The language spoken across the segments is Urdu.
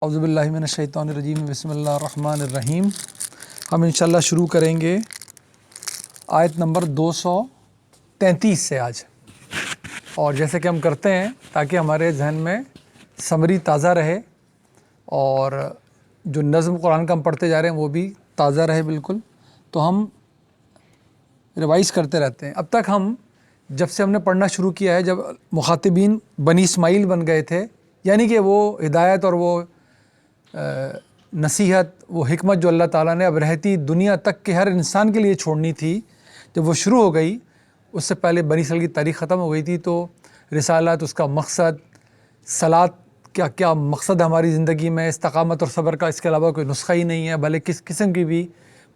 اعوذ باللہ من الشیطان الرجیم بسم اللہ الرحمن الرحیم۔ ہم انشاءاللہ شروع کریں گے آیت نمبر 233 سے آج، اور جیسے کہ ہم کرتے ہیں تاکہ ہمارے ذہن میں سمری تازہ رہے اور جو نظم قرآن کا ہم پڑھتے جا رہے ہیں وہ بھی تازہ رہے بالکل، تو ہم ریوائز کرتے رہتے ہیں۔ اب تک ہم جب سے ہم نے پڑھنا شروع کیا ہے، جب مخاطبین بنی اسماعیل بن گئے تھے، یعنی کہ وہ ہدایت اور وہ نصیحت، وہ حکمت جو اللہ تعالیٰ نے اب رہتی دنیا تک کے ہر انسان کے لیے چھوڑنی تھی، جب وہ شروع ہو گئی، اس سے پہلے بنی اسرائیل کی تاریخ ختم ہو گئی تھی، تو رسالت، اس کا مقصد، صلاۃ کیا مقصد ہے ہماری زندگی میں، استقامت اور صبر کا اس کے علاوہ کوئی نسخہ ہی نہیں ہے، بھلے کس قسم کی بھی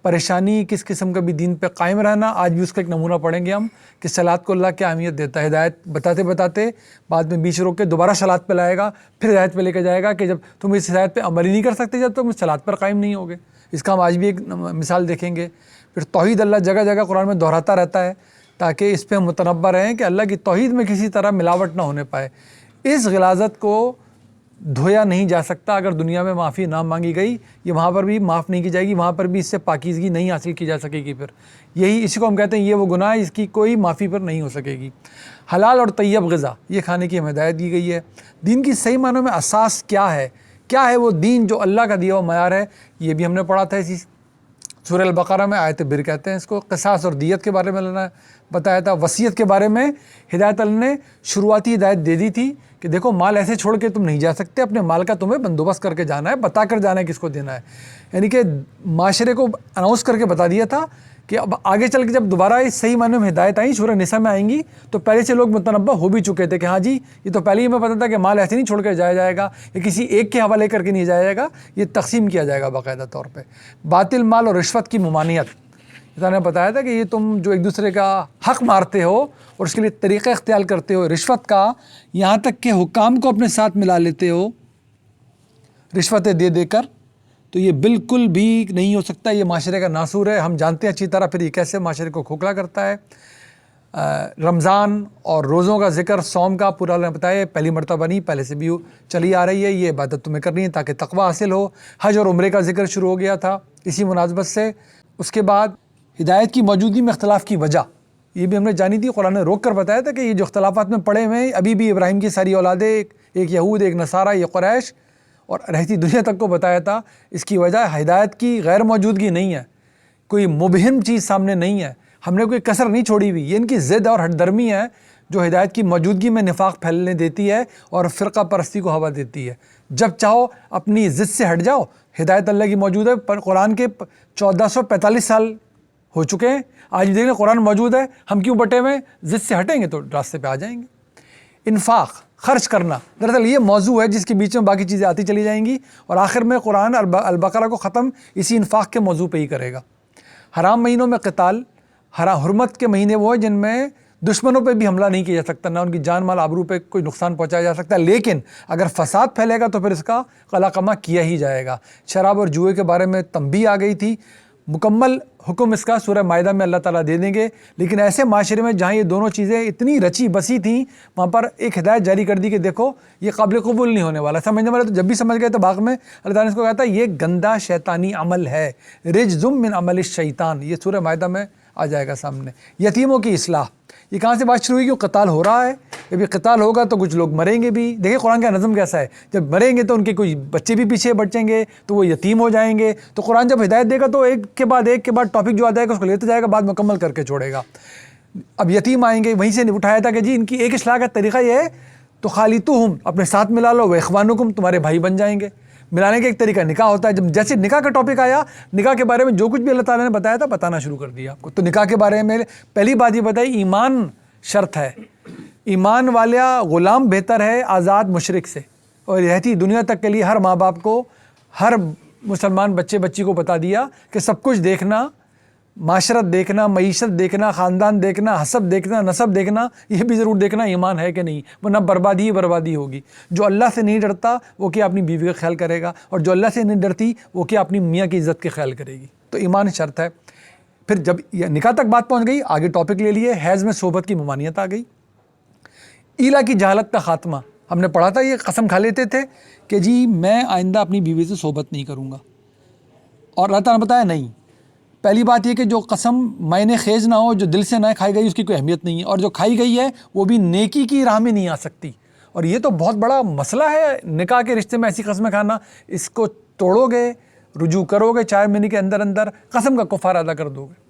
پریشانی، کس قسم کا بھی دین پہ قائم رہنا۔ آج بھی اس کا ایک نمونہ پڑھیں گے ہم کہ صلاۃ کو اللہ کیا اہمیت دیتا ہے۔ ہدایت بتاتے بتاتے بعد میں بیچ روک کے دوبارہ صلاۃ پہ لائے گا، پھر ہدایت پہ لے کے جائے گا کہ جب تم اس ہدایت پہ عمل ہی نہیں کر سکتے جب تم صلاۃ پر قائم نہیں ہوگے۔ اس کا ہم آج بھی ایک مثال دیکھیں گے۔ پھر توحید اللہ جگہ جگہ قرآن میں دہراتا رہتا ہے تاکہ اس پہ ہم متنبہ رہیں کہ اللہ کی توحید میں کسی طرح ملاوٹ نہ ہونے پائے۔ اس غلاظت کو دھویا نہیں جا سکتا اگر دنیا میں معافی نہ مانگی گئی، یہ وہاں پر بھی معاف نہیں کی جائے گی، وہاں پر بھی اس سے پاکیزگی نہیں حاصل کی جا سکے گی۔ پھر اسی کو ہم کہتے ہیں یہ وہ گناہ اس کی کوئی معافی پر نہیں ہو سکے گی۔ حلال اور طیب غذا یہ کھانے کی ہمیں ہدایت دی گئی ہے۔ دین کی صحیح معنوں میں اساس کیا ہے وہ دین جو اللہ کا دیا ہوا معیار ہے، یہ بھی ہم نے پڑھا تھا اسی سورہ البقرہ میں، آیت بر کہتے ہیں اس کو۔ قصاص اور دیت کے بارے میں اللہ نے بتایا تھا۔ وصیت کے بارے میں ہدایت اللہ نے شروعاتی ہدایت دے دی تھی کہ دیکھو مال ایسے چھوڑ کے تم نہیں جا سکتے، اپنے مال کا تمہیں بندوبست کر کے جانا ہے، بتا کر جانا ہے کس کو دینا ہے، یعنی کہ معاشرے کو اناؤنس کر کے بتا دیا تھا کہ اب آگے چل کے جب دوبارہ اس صحیح معنوں میں ہدایت آئیں، سورہ نساء میں آئیں گی، تو پہلے سے لوگ متنبہ ہو بھی چکے تھے کہ ہاں جی یہ تو پہلے ہی ہمیں پتہ تھا کہ مال ایسے نہیں چھوڑ کے جایا جائے گا، یہ کسی ایک کے حوالے کر کے نہیں جایا جائے گا، یہ تقسیم کیا جائے گا باقاعدہ طور پہ۔ باطل مال اور رشوت کی ممانعت، اللہ نے بتایا تھا کہ یہ تم جو ایک دوسرے کا حق مارتے ہو اور اس کے لیے طریقہ اختیار کرتے ہو رشوت کا، یہاں تک کہ حکام کو اپنے ساتھ ملا لیتے ہو رشوتیں دے دے کر، تو یہ بالکل بھی نہیں ہو سکتا، یہ معاشرے کا ناسور ہے۔ ہم جانتے ہیں اچھی طرح پھر یہ کیسے معاشرے کو کھوکھلا کرتا ہے۔ رمضان اور روزوں کا ذکر، صوم کا پورا اللہ نے بتایا، پہلی مرتبہ نہیں، پہلے سے بھی چلی آ رہی ہے، یہ عبادت تمہیں کرنی ہے تاکہ تقوی حاصل ہو۔ حج اور عمرے کا ذکر شروع ہو گیا تھا اسی مناسبت سے۔ اس کے بعد ہدایت کی موجودگی میں اختلاف کی وجہ یہ بھی ہم نے جانی تھی، قرآن نے روک کر بتایا تھا کہ یہ جو اختلافات میں پڑے ہوئے ہیں، ابھی بھی ابراہیم کی ساری اولادیں، ایک یہود، ایک نصارہ، یہ قریش اور رہتی دنیا تک کو بتایا تھا۔ اس کی وجہ ہدایت کی غیر موجودگی نہیں ہے، کوئی مبہم چیز سامنے نہیں ہے، ہم نے کوئی کسر نہیں چھوڑی ہوئی، یہ ان کی ضد اور ہٹ درمی ہے جو ہدایت کی موجودگی میں نفاق پھیلنے دیتی ہے اور فرقہ پرستی کو ہوا دیتی ہے۔ جب چاہو اپنی ضد سے ہٹ جاؤ، ہدایت اللہ کی موجود ہے، پر قرآن کے 1445 سال ہو چکے ہیں، آج دیکھ لیں قرآن موجود ہے، ہم کیوں بٹے ہوئے؟ ضد سے ہٹیں گے تو راستے پہ آ جائیں گے۔ انفاق، خرچ کرنا، دراصل یہ موضوع ہے جس کے بیچ میں باقی چیزیں آتی چلی جائیں گی، اور آخر میں قرآن البقرہ کو ختم اسی انفاق کے موضوع پہ ہی کرے گا۔ حرام مہینوں میں قتال، حرمت کے مہینے وہ ہیں جن میں دشمنوں پہ بھی حملہ نہیں کیا جا سکتا، نہ ان کی جان مال آبرو پہ کوئی نقصان پہنچایا جا سکتا، لیکن اگر فساد پھیلے گا تو پھر اس کا قلع قمع کیا ہی جائے گا۔ شراب اور جوئے کے بارے میں تنبیہ آ گئی تھی، مکمل حکم اس کا سورہ مائدہ میں اللہ تعالیٰ دے دیں گے، لیکن ایسے معاشرے میں جہاں یہ دونوں چیزیں اتنی رچی بسی تھیں، وہاں پر ایک ہدایت جاری کر دی کہ دیکھو یہ قابل قبول نہیں ہونے والا۔ سمجھنے والے تو جب بھی سمجھ گئے تو بعد میں اللہ تعالیٰ نے اس کو کہا تھا یہ گندا شیطانی عمل ہے، رجز من عمل الشیطان، یہ سورہ مائدہ میں آ جائے گا سامنے۔ یتیموں کی اصلاح، یہ کہاں سے بات شروع ہوئی؟ کیوں قتال ہو رہا ہے، جب یہ قتال ہوگا تو کچھ لوگ مریں گے بھی۔ دیکھیں قرآن کا نظم کیسا ہے، جب مریں گے تو ان کے کوئی بچے بھی پیچھے بچیں گے تو وہ یتیم ہو جائیں گے، تو قرآن جب ہدایت دے گا تو ایک کے بعد ٹاپک جو آ جائے گا اس کو لیتے جائے گا، بعد مکمل کر کے چھوڑے گا۔ اب یتیم آئیں گے، وہیں سے اٹھایا تھا کہ جی ان کی ایک اصلاح کا طریقہ یہ ہے تو خالیتوہم، اپنے ساتھ ملا لو، و اخوانکم، تمہارے بھائی بن جائیں گے۔ ملانے کا ایک طریقہ نکاح ہوتا ہے، جب جیسے نکاح کا ٹاپک آیا، نکاح کے بارے میں جو کچھ بھی اللہ تعالیٰ نے بتایا تھا بتانا شروع کر دیا آپ کو۔ تو نکاح کے بارے میں پہلی بات یہ بتائی، ایمان شرط ہے، ایمان والا غلام بہتر ہے آزاد مشرک سے، اور رہتی دنیا تک کے لیے ہر ماں باپ کو، ہر مسلمان بچے بچی کو بتا دیا کہ سب کچھ دیکھنا، معاشرت دیکھنا، معیشت دیکھنا، خاندان دیکھنا، حسب دیکھنا، نسب دیکھنا، یہ بھی ضرور دیکھنا ایمان ہے کہ نہیں، ورنہ بربادی ہی بربادی ہوگی۔ جو اللہ سے نہیں ڈرتا وہ کیا اپنی بیوی کا خیال کرے گا، اور جو اللہ سے نہیں ڈرتی وہ کیا اپنی میاں کی عزت کے خیال کرے گی۔ تو ایمان شرط ہے۔ پھر جب یہ نکاح تک بات پہنچ گئی، آگے ٹاپک لے لیے، حیض میں صحبت کی ممانعت آ گئی، ایلا کی جہالت کا خاتمہ، ہم نے پڑھا تھا یہ قسم کھا لیتے تھے کہ جی میں آئندہ اپنی بیوی سے صحبت نہیں کروں گا، اور اللہ تعالیٰ نے بتایا نہیں. پہلی بات یہ کہ جو قسم معنی خیز نہ ہو، جو دل سے نہ کھائی گئی، اس کی کوئی اہمیت نہیں ہے، اور جو کھائی گئی ہے وہ بھی نیکی کی راہ میں نہیں آ سکتی. اور یہ تو بہت بڑا مسئلہ ہے نکاح کے رشتے میں ایسی قسمیں کھانا. اس کو توڑو گے، رجوع کرو گے 4 مہینے کے اندر اندر، قسم کا کفارہ ادا کر دو گے.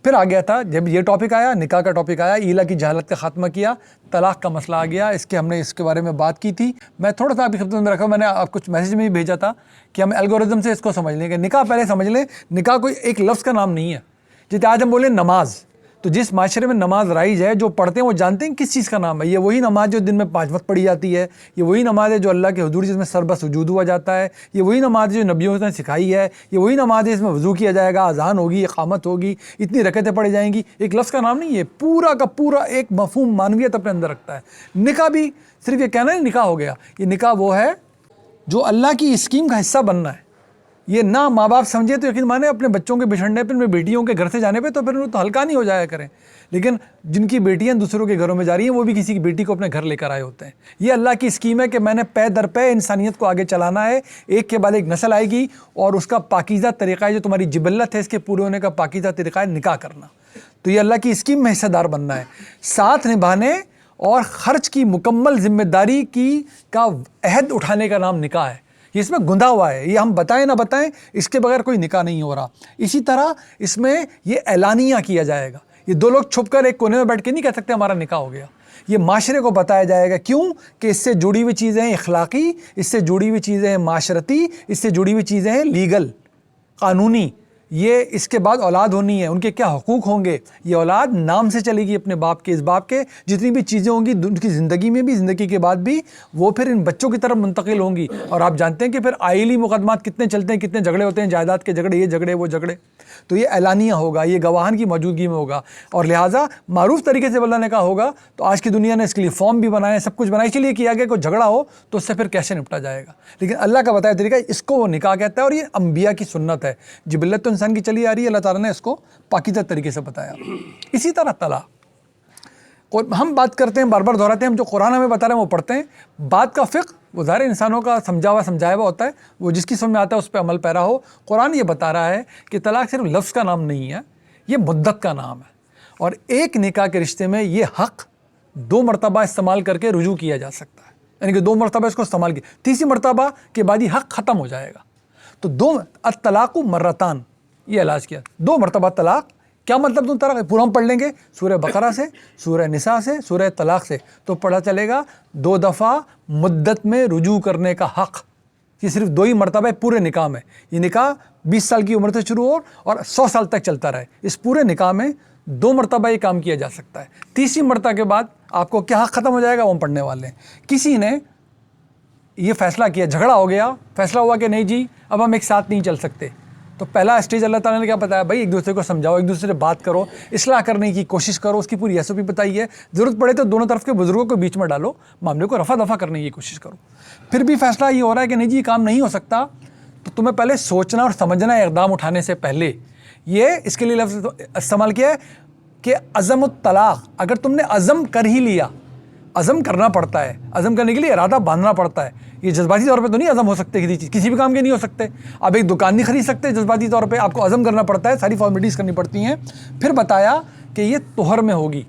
پھر آ گیا تھا جب یہ ٹاپک آیا، نکاح کا ٹاپک آیا، ایلا کی جہالت کا خاتمہ کیا، طلاق کا مسئلہ آ گیا. ہم نے اس کے بارے میں بات کی تھی. میں تھوڑا سا آپ کی خدمت میں رکھا، میں نے آپ کچھ میسیج میں بھی بھیجا تھا کہ ہم الگورزم سے اس کو سمجھ لیں کہ نکاح پہلے سمجھ لیں، نکاح کوئی ایک لفظ کا نام نہیں ہے. جیسے آج ہم بولیں نماز، تو جس معاشرے میں نماز رائج ہے، جو پڑھتے ہیں وہ جانتے ہیں کس چیز کا نام ہے. یہ وہی نماز جو دن میں 5 وقت پڑھی جاتی ہے، یہ وہی نماز ہے جو اللہ کے حضور جس میں سر بسجود ہوا جاتا ہے، یہ وہی نماز جو نبیوں نے سکھائی ہے، یہ وہی نماز ہے جس میں وضو کیا جائے گا، اذان ہوگی، اقامت ہوگی، اتنی رکعتیں پڑھی جائیں گی. ایک لفظ کا نام نہیں ہے، پورا کا پورا ایک مفہوم معنویت اپنے اندر رکھتا ہے. نکاح بھی صرف یہ کہنا نہیں نکاح ہو گیا، یہ نکاح وہ ہے جو اللہ کی اسکیم کا حصہ بننا ہے. یہ نہ ماں باپ سمجھے تو یقین مانے اپنے بچوں کے بچھڑنے پہ، اپنے بیٹیوں کے گھر سے جانے پہ، تو پھر انہیں تو ہلکا نہیں ہو جایا کریں. لیکن جن کی بیٹیاں دوسروں کے گھروں میں جا رہی ہیں، وہ بھی کسی کی بیٹی کو اپنے گھر لے کر آئے ہوتے ہیں. یہ اللہ کی اسکیم ہے کہ میں نے پے در پے انسانیت کو آگے چلانا ہے، ایک کے بعد ایک نسل آئے گی، اور اس کا پاکیزہ طریقہ ہے، جو تمہاری جبلت ہے اس کے پورے ہونے کا پاکیزہ طریقہ ہے نکاح کرنا. تو یہ اللہ کی اسکیم میں حصہ دار بننا ہے. ساتھ نبھانے اور خرچ کی مکمل ذمہ داری کا عہد اٹھانے کا نام نکاح ہے. یہ اس میں گندھا ہوا ہے، یہ ہم بتائیں نہ بتائیں اس کے بغیر کوئی نکاح نہیں ہو رہا. اسی طرح اس میں یہ اعلانیہ کیا جائے گا. یہ 2 لوگ چھپ کر ایک کونے میں بیٹھ کے نہیں کہہ سکتے ہمارا نکاح ہو گیا. یہ معاشرے کو بتایا جائے گا. کیوں؟ کہ اس سے جڑی ہوئی چیزیں ہیں اخلاقی، اس سے جڑی ہوئی چیزیں ہیں معاشرتی، اس سے جڑی ہوئی چیزیں ہیں لیگل، قانونی. یہ اس کے بعد اولاد ہونی ہے، ان کے کیا حقوق ہوں گے. یہ اولاد نام سے چلے گی اپنے باپ کے، اس باپ کے جتنی بھی چیزیں ہوں گی ان کی زندگی میں بھی، زندگی کے بعد بھی، وہ پھر ان بچوں کی طرف منتقل ہوں گی. اور آپ جانتے ہیں کہ پھر آئلی مقدمات کتنے چلتے ہیں، کتنے جھگڑے ہوتے ہیں، جائیداد کے جھگڑے، یہ جھگڑے وہ جھگڑے. تو یہ اعلانیہ ہوگا، یہ گواہان کی موجودگی میں ہوگا، اور لہٰذا معروف طریقے سے اللہ نے کہا ہوگا. تو آج کی دنیا نے اس کے لیے فارم بھی بنائے، سب کچھ بنایا، اسی لیے کیا گیا کوئی جھگڑا ہو تو اس سے پھر کیسے نپٹا جائے گا. لیکن اللہ کا بتایا طریقہ اس کو وہ نکاح کہتا ہے، اور یہ انبیاء کی سنت ہے. جبلت تو انسان کی چلی آ رہی ہے، اللہ تعالیٰ نے اس کو پاکیزہ طریقے سے بتایا. اسی طرح طلاق ہم بات کرتے ہیں، بار بار دہراتے ہیں، ہم جو قرآن ہمیں بتا رہے ہیں وہ پڑھتے ہیں. بات کا فقہ وہ ظاہر انسانوں کا سمجھایا ہوا ہوتا ہے، وہ جس کی سمجھ میں آتا ہے اس پہ عمل پیرا ہو. قرآن یہ بتا رہا ہے کہ طلاق صرف لفظ کا نام نہیں ہے، یہ مدت کا نام ہے. اور ایک نکاح کے رشتے میں یہ حق 2 مرتبہ استعمال کر کے رجوع کیا جا سکتا ہے. یعنی کہ 2 مرتبہ اس کو استعمال کیا، تیسری مرتبہ کے بعد یہ حق ختم ہو جائے گا. تو الطلاق مرتان، یہ علاج کیا 2 مرتبہ طلاق. کیا مطلب تم طلاق پورا ہم پڑھ لیں گے سورہ بقرہ سے، سورہ نساء سے، سورہ طلاق سے، تو پڑھا چلے گا 2 دفعہ مدت میں رجوع کرنے کا حق. یہ صرف 2 ہی مرتبہ پورے نکاح میں. یہ نکاح 20 سال کی عمر سے شروع ہو اور 100 سال تک چلتا رہے، اس پورے نکاح میں 2 مرتبہ یہ کام کیا جا سکتا ہے. تیسری مرتبہ کے بعد آپ کو کیا حق ختم ہو جائے گا وہ ہم پڑھنے والے ہیں. کسی نے یہ فیصلہ کیا، جھگڑا ہو گیا، فیصلہ ہوا کہ نہیں جی اب ہم ایک ساتھ نہیں چل سکتے، تو پہلا اسٹیج اللہ تعالیٰ نے کیا بتایا؟ بھائی ایک دوسرے کو سمجھاؤ، ایک دوسرے سے بات کرو، اصلاح کرنے کی کوشش کرو. اس کی پوری ایسو بھی بتائی ہے. ضرورت پڑے تو دونوں طرف کے بزرگوں کو بیچ میں ڈالو، معاملے کو رفع دفع کرنے کی کوشش کرو. پھر بھی فیصلہ یہ ہو رہا ہے کہ نہیں جی یہ کام نہیں ہو سکتا، تو تمہیں پہلے سوچنا اور سمجھنا ہے اقدام اٹھانے سے پہلے. یہ اس کے لیے لفظ استعمال کیا ہے کہ عزم الطلاق. اگر تم نے عزم کر ہی لیا، عزم کرنا پڑتا ہے، عزم کرنے کے لیے ارادہ باندھنا پڑتا ہے. یہ جذباتی طور پہ تو نہیں عزم ہو سکتے، کسی چیز کسی بھی کام کے نہیں ہو سکتے. آپ ایک دکان نہیں خرید سکتے جذباتی طور پہ، آپ کو عزم کرنا پڑتا ہے، ساری فارمیلٹیز کرنی پڑتی ہیں. پھر بتایا کہ یہ طہر میں ہوگی،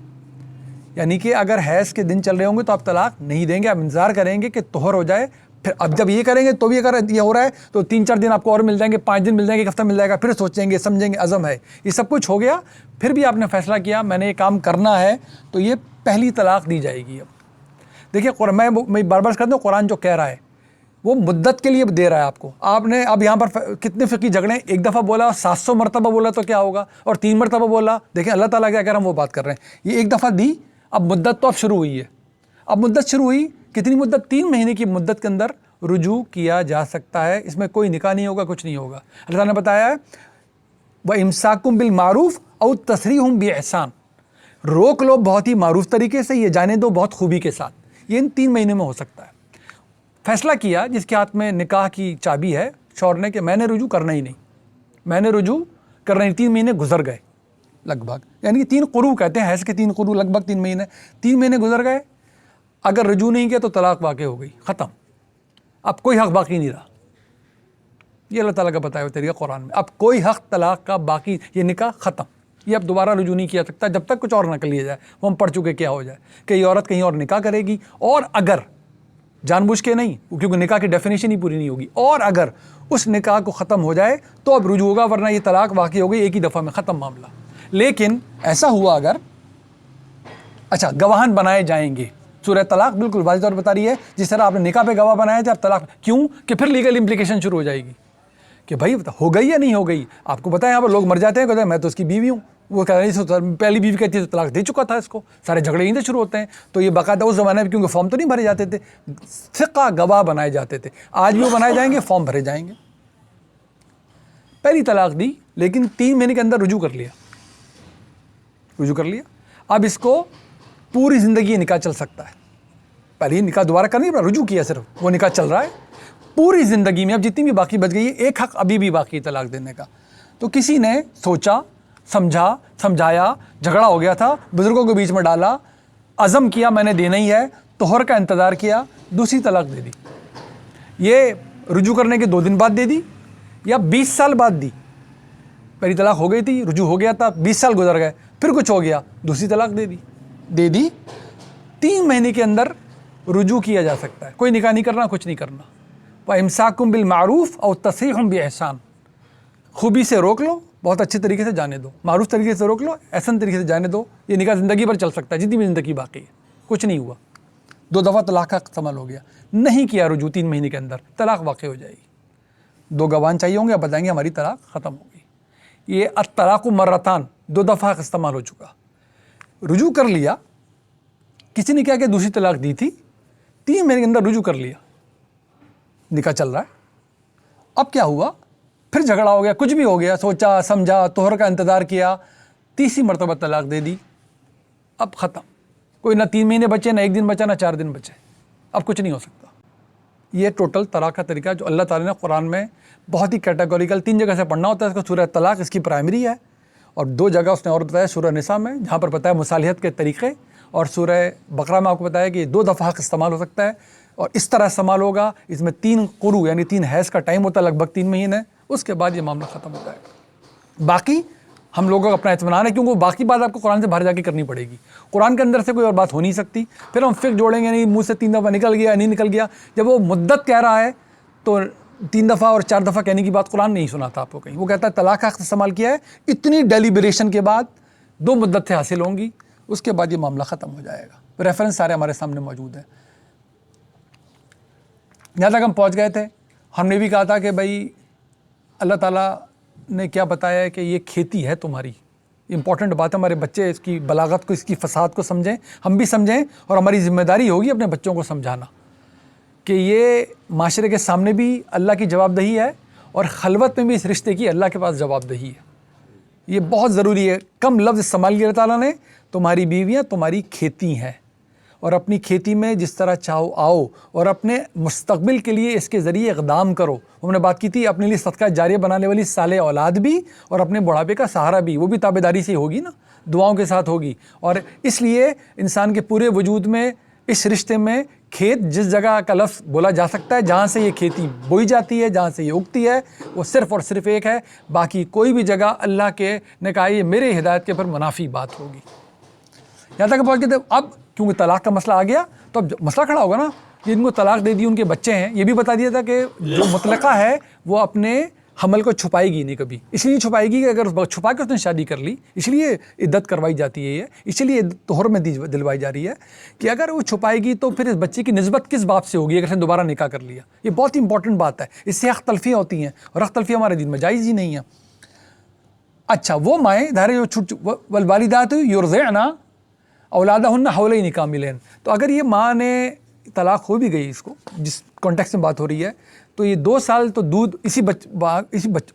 یعنی کہ اگر حیض کے دن چل رہے ہوں گے تو آپ طلاق نہیں دیں گے، آپ انتظار کریں گے کہ طہر ہو جائے. پھر اب جب یہ کریں گے تو بھی اگر یہ ہو رہا ہے تو 3-4 دن آپ کو اور مل جائیں گے، 5 دن مل جائیں گے، 1 ہفتہ مل جائے گا. پھر سوچیں گے، سمجھیں گے، عزم ہے. یہ سب کچھ ہو گیا، پھر بھی آپ نے فیصلہ کیا میں نے یہ کام کرنا ہے، تو یہ پہلی طلاق دی جائے گی. اب دیکھیے میں بار بار کرتا ہوں، قرآن جو کہہ رہا ہے وہ مدت کے لیے دے رہا ہے آپ کو. آپ نے اب یہاں پر کتنے فقہی جھگڑے، ایک دفعہ بولا 700 مرتبہ بولا تو کیا ہوگا، اور 3 مرتبہ بولا. دیکھیں اللہ تعالیٰ کیا کہہ رہا ہے، ہم وہ بات کر رہے ہیں. یہ ایک دفعہ دی، اب مدت تو اب شروع ہوئی ہے. اب مدت شروع ہوئی، کتنی مدت؟ 3 مہینے کی مدت کے اندر رجوع کیا جا سکتا ہے. اس میں کوئی نکاح نہیں ہوگا، کچھ نہیں ہوگا. اللہ تعالیٰ نے بتایا ہے وَإِمْسَاكُمْ بِالْمَعْرُوفِ أَوْ تَسْرِيحٌ بِإِحْسَانٍ، روک لو بہت ہی معروف طریقے سے، یہ جانے دو بہت خوبی کے ساتھ. یہ ان 3 مہینے میں ہو سکتا ہے. فیصلہ کیا جس کے ہاتھ میں نکاح کی چابی ہے، شوہر نے، کہ میں نے رجوع کرنا ہی نہیں، میں نے رجوع کرنا ہی. 3 مہینے گزر گئے لگ بھگ، یعنی کہ 3 قروء کہتے ہیں حیض کے 3 قروء، لگ بھگ 3 مہینے. 3 مہینے گزر گئے. اگر رجوع نہیں کیا تو طلاق واقع ہو گئی، ختم، اب کوئی حق باقی نہیں رہا. یہ اللہ تعالیٰ کا بتایا ہوا طریقہ قرآن میں. اب کوئی حق طلاق کا باقی، یہ نکاح ختم، یہ اب دوبارہ رجوع نہیں کیا سکتا جب تک کچھ اور نہ کر لیا جائے. وہ ہم پڑھ چکے کیا ہو جائے کہ یہ عورت کہیں اور نکاح کرے گی، اور اگر جان بوجھ کے نہیں، کیونکہ نکاح کی ڈیفینیشن ہی پوری نہیں ہوگی، اور اگر اس نکاح کو ختم ہو جائے تو اب رجوع ہوگا، ورنہ یہ طلاق واقع ہو گئی ایک ہی دفعہ میں، ختم معاملہ. لیکن ایسا ہوا اگر، اچھا گواہان بنائے جائیں گے، سورہ طلاق بالکل واضح طور پر بتا رہی ہے جس طرح آپ نے نکاح پہ گواہ بنایا تھے اب طلاق کیوں، کہ پھر لیگل امپلیکیشن شروع ہو جائے گی کہ بھائی ہو گئی یا نہیں ہو گئی. آپ کو بتائیں یہاں پر لوگ مر جاتے ہیں، کہتے ہیں میں تو اس کی بیوی ہوں، وہ کہہ رہی ہے پہلی بیوی کہتی ہے تو طلاق دے چکا تھا اس کو، سارے جھگڑے یہیں سے شروع ہوتے ہیں. تو یہ باقاعدہ اس زمانے میں کیونکہ فارم تو نہیں بھرے جاتے تھے، ثقہ گواہ بنائے جاتے تھے، آج بھی وہ بنائے جائیں گے، فارم بھرے جائیں گے. پہلی طلاق دی لیکن 3 مہینے کے اندر رجوع کر لیا، اب اس کو پوری زندگی نکاح چل سکتا ہے. پہلے نکاح دوبارہ کر نہیں پڑا، رجوع کیا صرف، وہ نکاح چل رہا ہے پوری زندگی میں. اب جتنی بھی باقی بچ گئی ہے، ایک حق ابھی بھی باقی طلاق دینے کا. تو کسی نے سوچا، سمجھایا، جھگڑا ہو گیا تھا، بزرگوں کو بیچ میں ڈالا، عزم کیا میں نے دینا ہی ہے، طہر کا انتظار کیا، دوسری طلاق دے دی. یہ رجوع کرنے کے 2 دن بعد دے دی یا 20 سال بعد دی. پہلی طلاق ہو گئی تھی، رجوع ہو گیا تھا، 20 سال گزر گئے، پھر کچھ ہو گیا، دوسری طلاق دے دی. 3 مہینے کے اندر رجوع کیا جا سکتا ہے، کوئی نکاح نہیں کرنا، کچھ نہیں کرنا. وَإِمْسَاكٌ بِالْمَعْرُوفِ أَوْ تَصْرِيحٌ بِإِحْسَانٍ، خوبی سے روک لو، بہت اچھے طریقے سے جانے دو، معروف طریقے سے روک لو، احسن طریقے سے جانے دو. یہ نکاح زندگی بھر چل سکتا ہے، جتنی بھی زندگی باقی ہے. کچھ نہیں ہوا، 2 دفعہ طلاق کا استعمال ہو گیا، نہیں کیا رجوع 3 مہینے کے اندر، طلاق واقع ہو جائے گی. 2 گواہان چاہیے ہوں گے، اب بتائیں گے ہماری طلاق ختم ہو گئی. یہ الطلاق مرتان، 2 دفعہ کا استعمال ہو چکا. رجوع کر لیا، کسی نے کیا کہ دوسری طلاق دی تھی، 3 مہینے کے اندر رجوع کر لیا، نکاح چل رہا ہے. اب کیا ہوا، پھر جھگڑا ہو گیا، کچھ بھی ہو گیا، سوچا سمجھا، طہر کا انتظار کیا، تیسری مرتبہ طلاق دے دی، اب ختم. کوئی نہ 3 مہینے بچے، نہ 1 دن بچا، نہ 4 دن بچے، اب کچھ نہیں ہو سکتا. یہ ٹوٹل طلاق کا طریقہ جو اللہ تعالیٰ نے قرآن میں بہت ہی کیٹیگوریکل 3 جگہ سے پڑھنا ہوتا ہے. اس کا سورہ طلاق اس کی پرائمری ہے، اور 2 جگہ اس نے اور بتایا سورہ نساء میں جہاں پر بتایا مصالحت کے طریقے، اور سورہ بقرہ میں آپ کو بتایا کہ 2 دفعہ حق استعمال ہو سکتا ہے، اور اس طرح استعمال ہوگا. اس میں 3 قروء یعنی 3 حیض کا ٹائم ہوتا ہے، لگ بھگ 3 مہینے، اس کے بعد یہ معاملہ ختم ہو جائے گا. باقی ہم لوگوں کا اپنا اطمینان ہے، کیونکہ وہ باقی بات آپ کو قرآن سے باہر جا کے کرنی پڑے گی. قرآن کے اندر سے کوئی اور بات ہو نہیں سکتی. پھر ہم فقہ جوڑیں گے، نہیں منہ سے 3 دفعہ نکل گیا، نہیں نکل گیا. جب وہ مدت کہہ رہا ہے تو 3 دفعہ اور 4 دفعہ کہنے کی بات قرآن نہیں سناتا آپ کو کہیں. وہ کہتا ہے طلاق کا استعمال کیا ہے اتنی ڈیلیبریشن کے بعد، 2 مدتیں حاصل ہوں گی، اس کے بعد یہ معاملہ ختم ہو جائے گا. ریفرنس سارے ہمارے سامنے موجود ہیں. یہاں تک ہم پہنچ گئے تھے. ہم نے بھی کہا تھا کہ بھائی اللہ تعالیٰ نے کیا بتایا ہے کہ یہ کھیتی ہے تمہاری. امپورٹنٹ بات ہے، ہمارے بچے اس کی بلاغت کو، اس کی فساد کو سمجھیں، ہم بھی سمجھیں، اور ہماری ذمہ داری ہوگی اپنے بچوں کو سمجھانا کہ یہ معاشرے کے سامنے بھی اللہ کی جواب دہی ہے، اور خلوت میں بھی اس رشتے کی اللہ کے پاس جواب دہی ہے. یہ بہت ضروری ہے. کم لفظ استعمال کیا اللہ تعالیٰ نے، تمہاری بیویاں تمہاری کھیتی ہیں، اور اپنی کھیتی میں جس طرح چاہو آؤ، اور اپنے مستقبل کے لیے اس کے ذریعے اقدام کرو. ہم نے بات کی تھی اپنے لیے صدقہ جاریہ بنانے والی صالح اولاد بھی، اور اپنے بڑھاپے کا سہارا بھی، وہ بھی تابعداری سے ہوگی نا، دعاؤں کے ساتھ ہوگی. اور اس لیے انسان کے پورے وجود میں اس رشتے میں کھیت، جس جگہ کا لفظ بولا جا سکتا ہے جہاں سے یہ کھیتی بوئی جاتی ہے، جہاں سے یہ اگتی ہے، وہ صرف اور صرف ایک ہے. باقی کوئی بھی جگہ اللہ کے نے کہا یہ میرے ہدایت کے پر منافی بات ہوگی. یہاں تک پہنچ گئے تھے. اب کیونکہ طلاق کا مسئلہ آ گیا تو اب مسئلہ کھڑا ہوگا نا، جن کو طلاق دے دی ان کے بچے ہیں. یہ بھی بتا دیا تھا کہ جو مطلقہ ہے وہ اپنے حمل کو چھپائے گی نہیں کبھی. اس لیے چھپائے گی کہ اگر چھپا کے اس نے شادی کر لی، اس لیے عدت کروائی جاتی ہے، اس لیے طہر میں دلوائی جا رہی ہے کہ اگر وہ چھپائے گی تو پھر اس بچے کی نسبت کس باپ سے ہوگی اگر اس نے دوبارہ نکاح کر لیا. یہ بہت ہی امپورٹنٹ بات ہے. اس سے حق تلفیاں ہوتی ہیں، اور حق تلفیاں ہمارے دین میں جائز ہی نہیں ہیں. اچھا، وہ مائیں دھارے جو والوالدات یرضعن اولادہن حولین کاملین، تو اگر یہ ماں نے طلاق ہو بھی گئی، اس کو جس کانٹیکسٹ میں بات ہو رہی ہے، تو یہ 2 سال تو دودھ اسی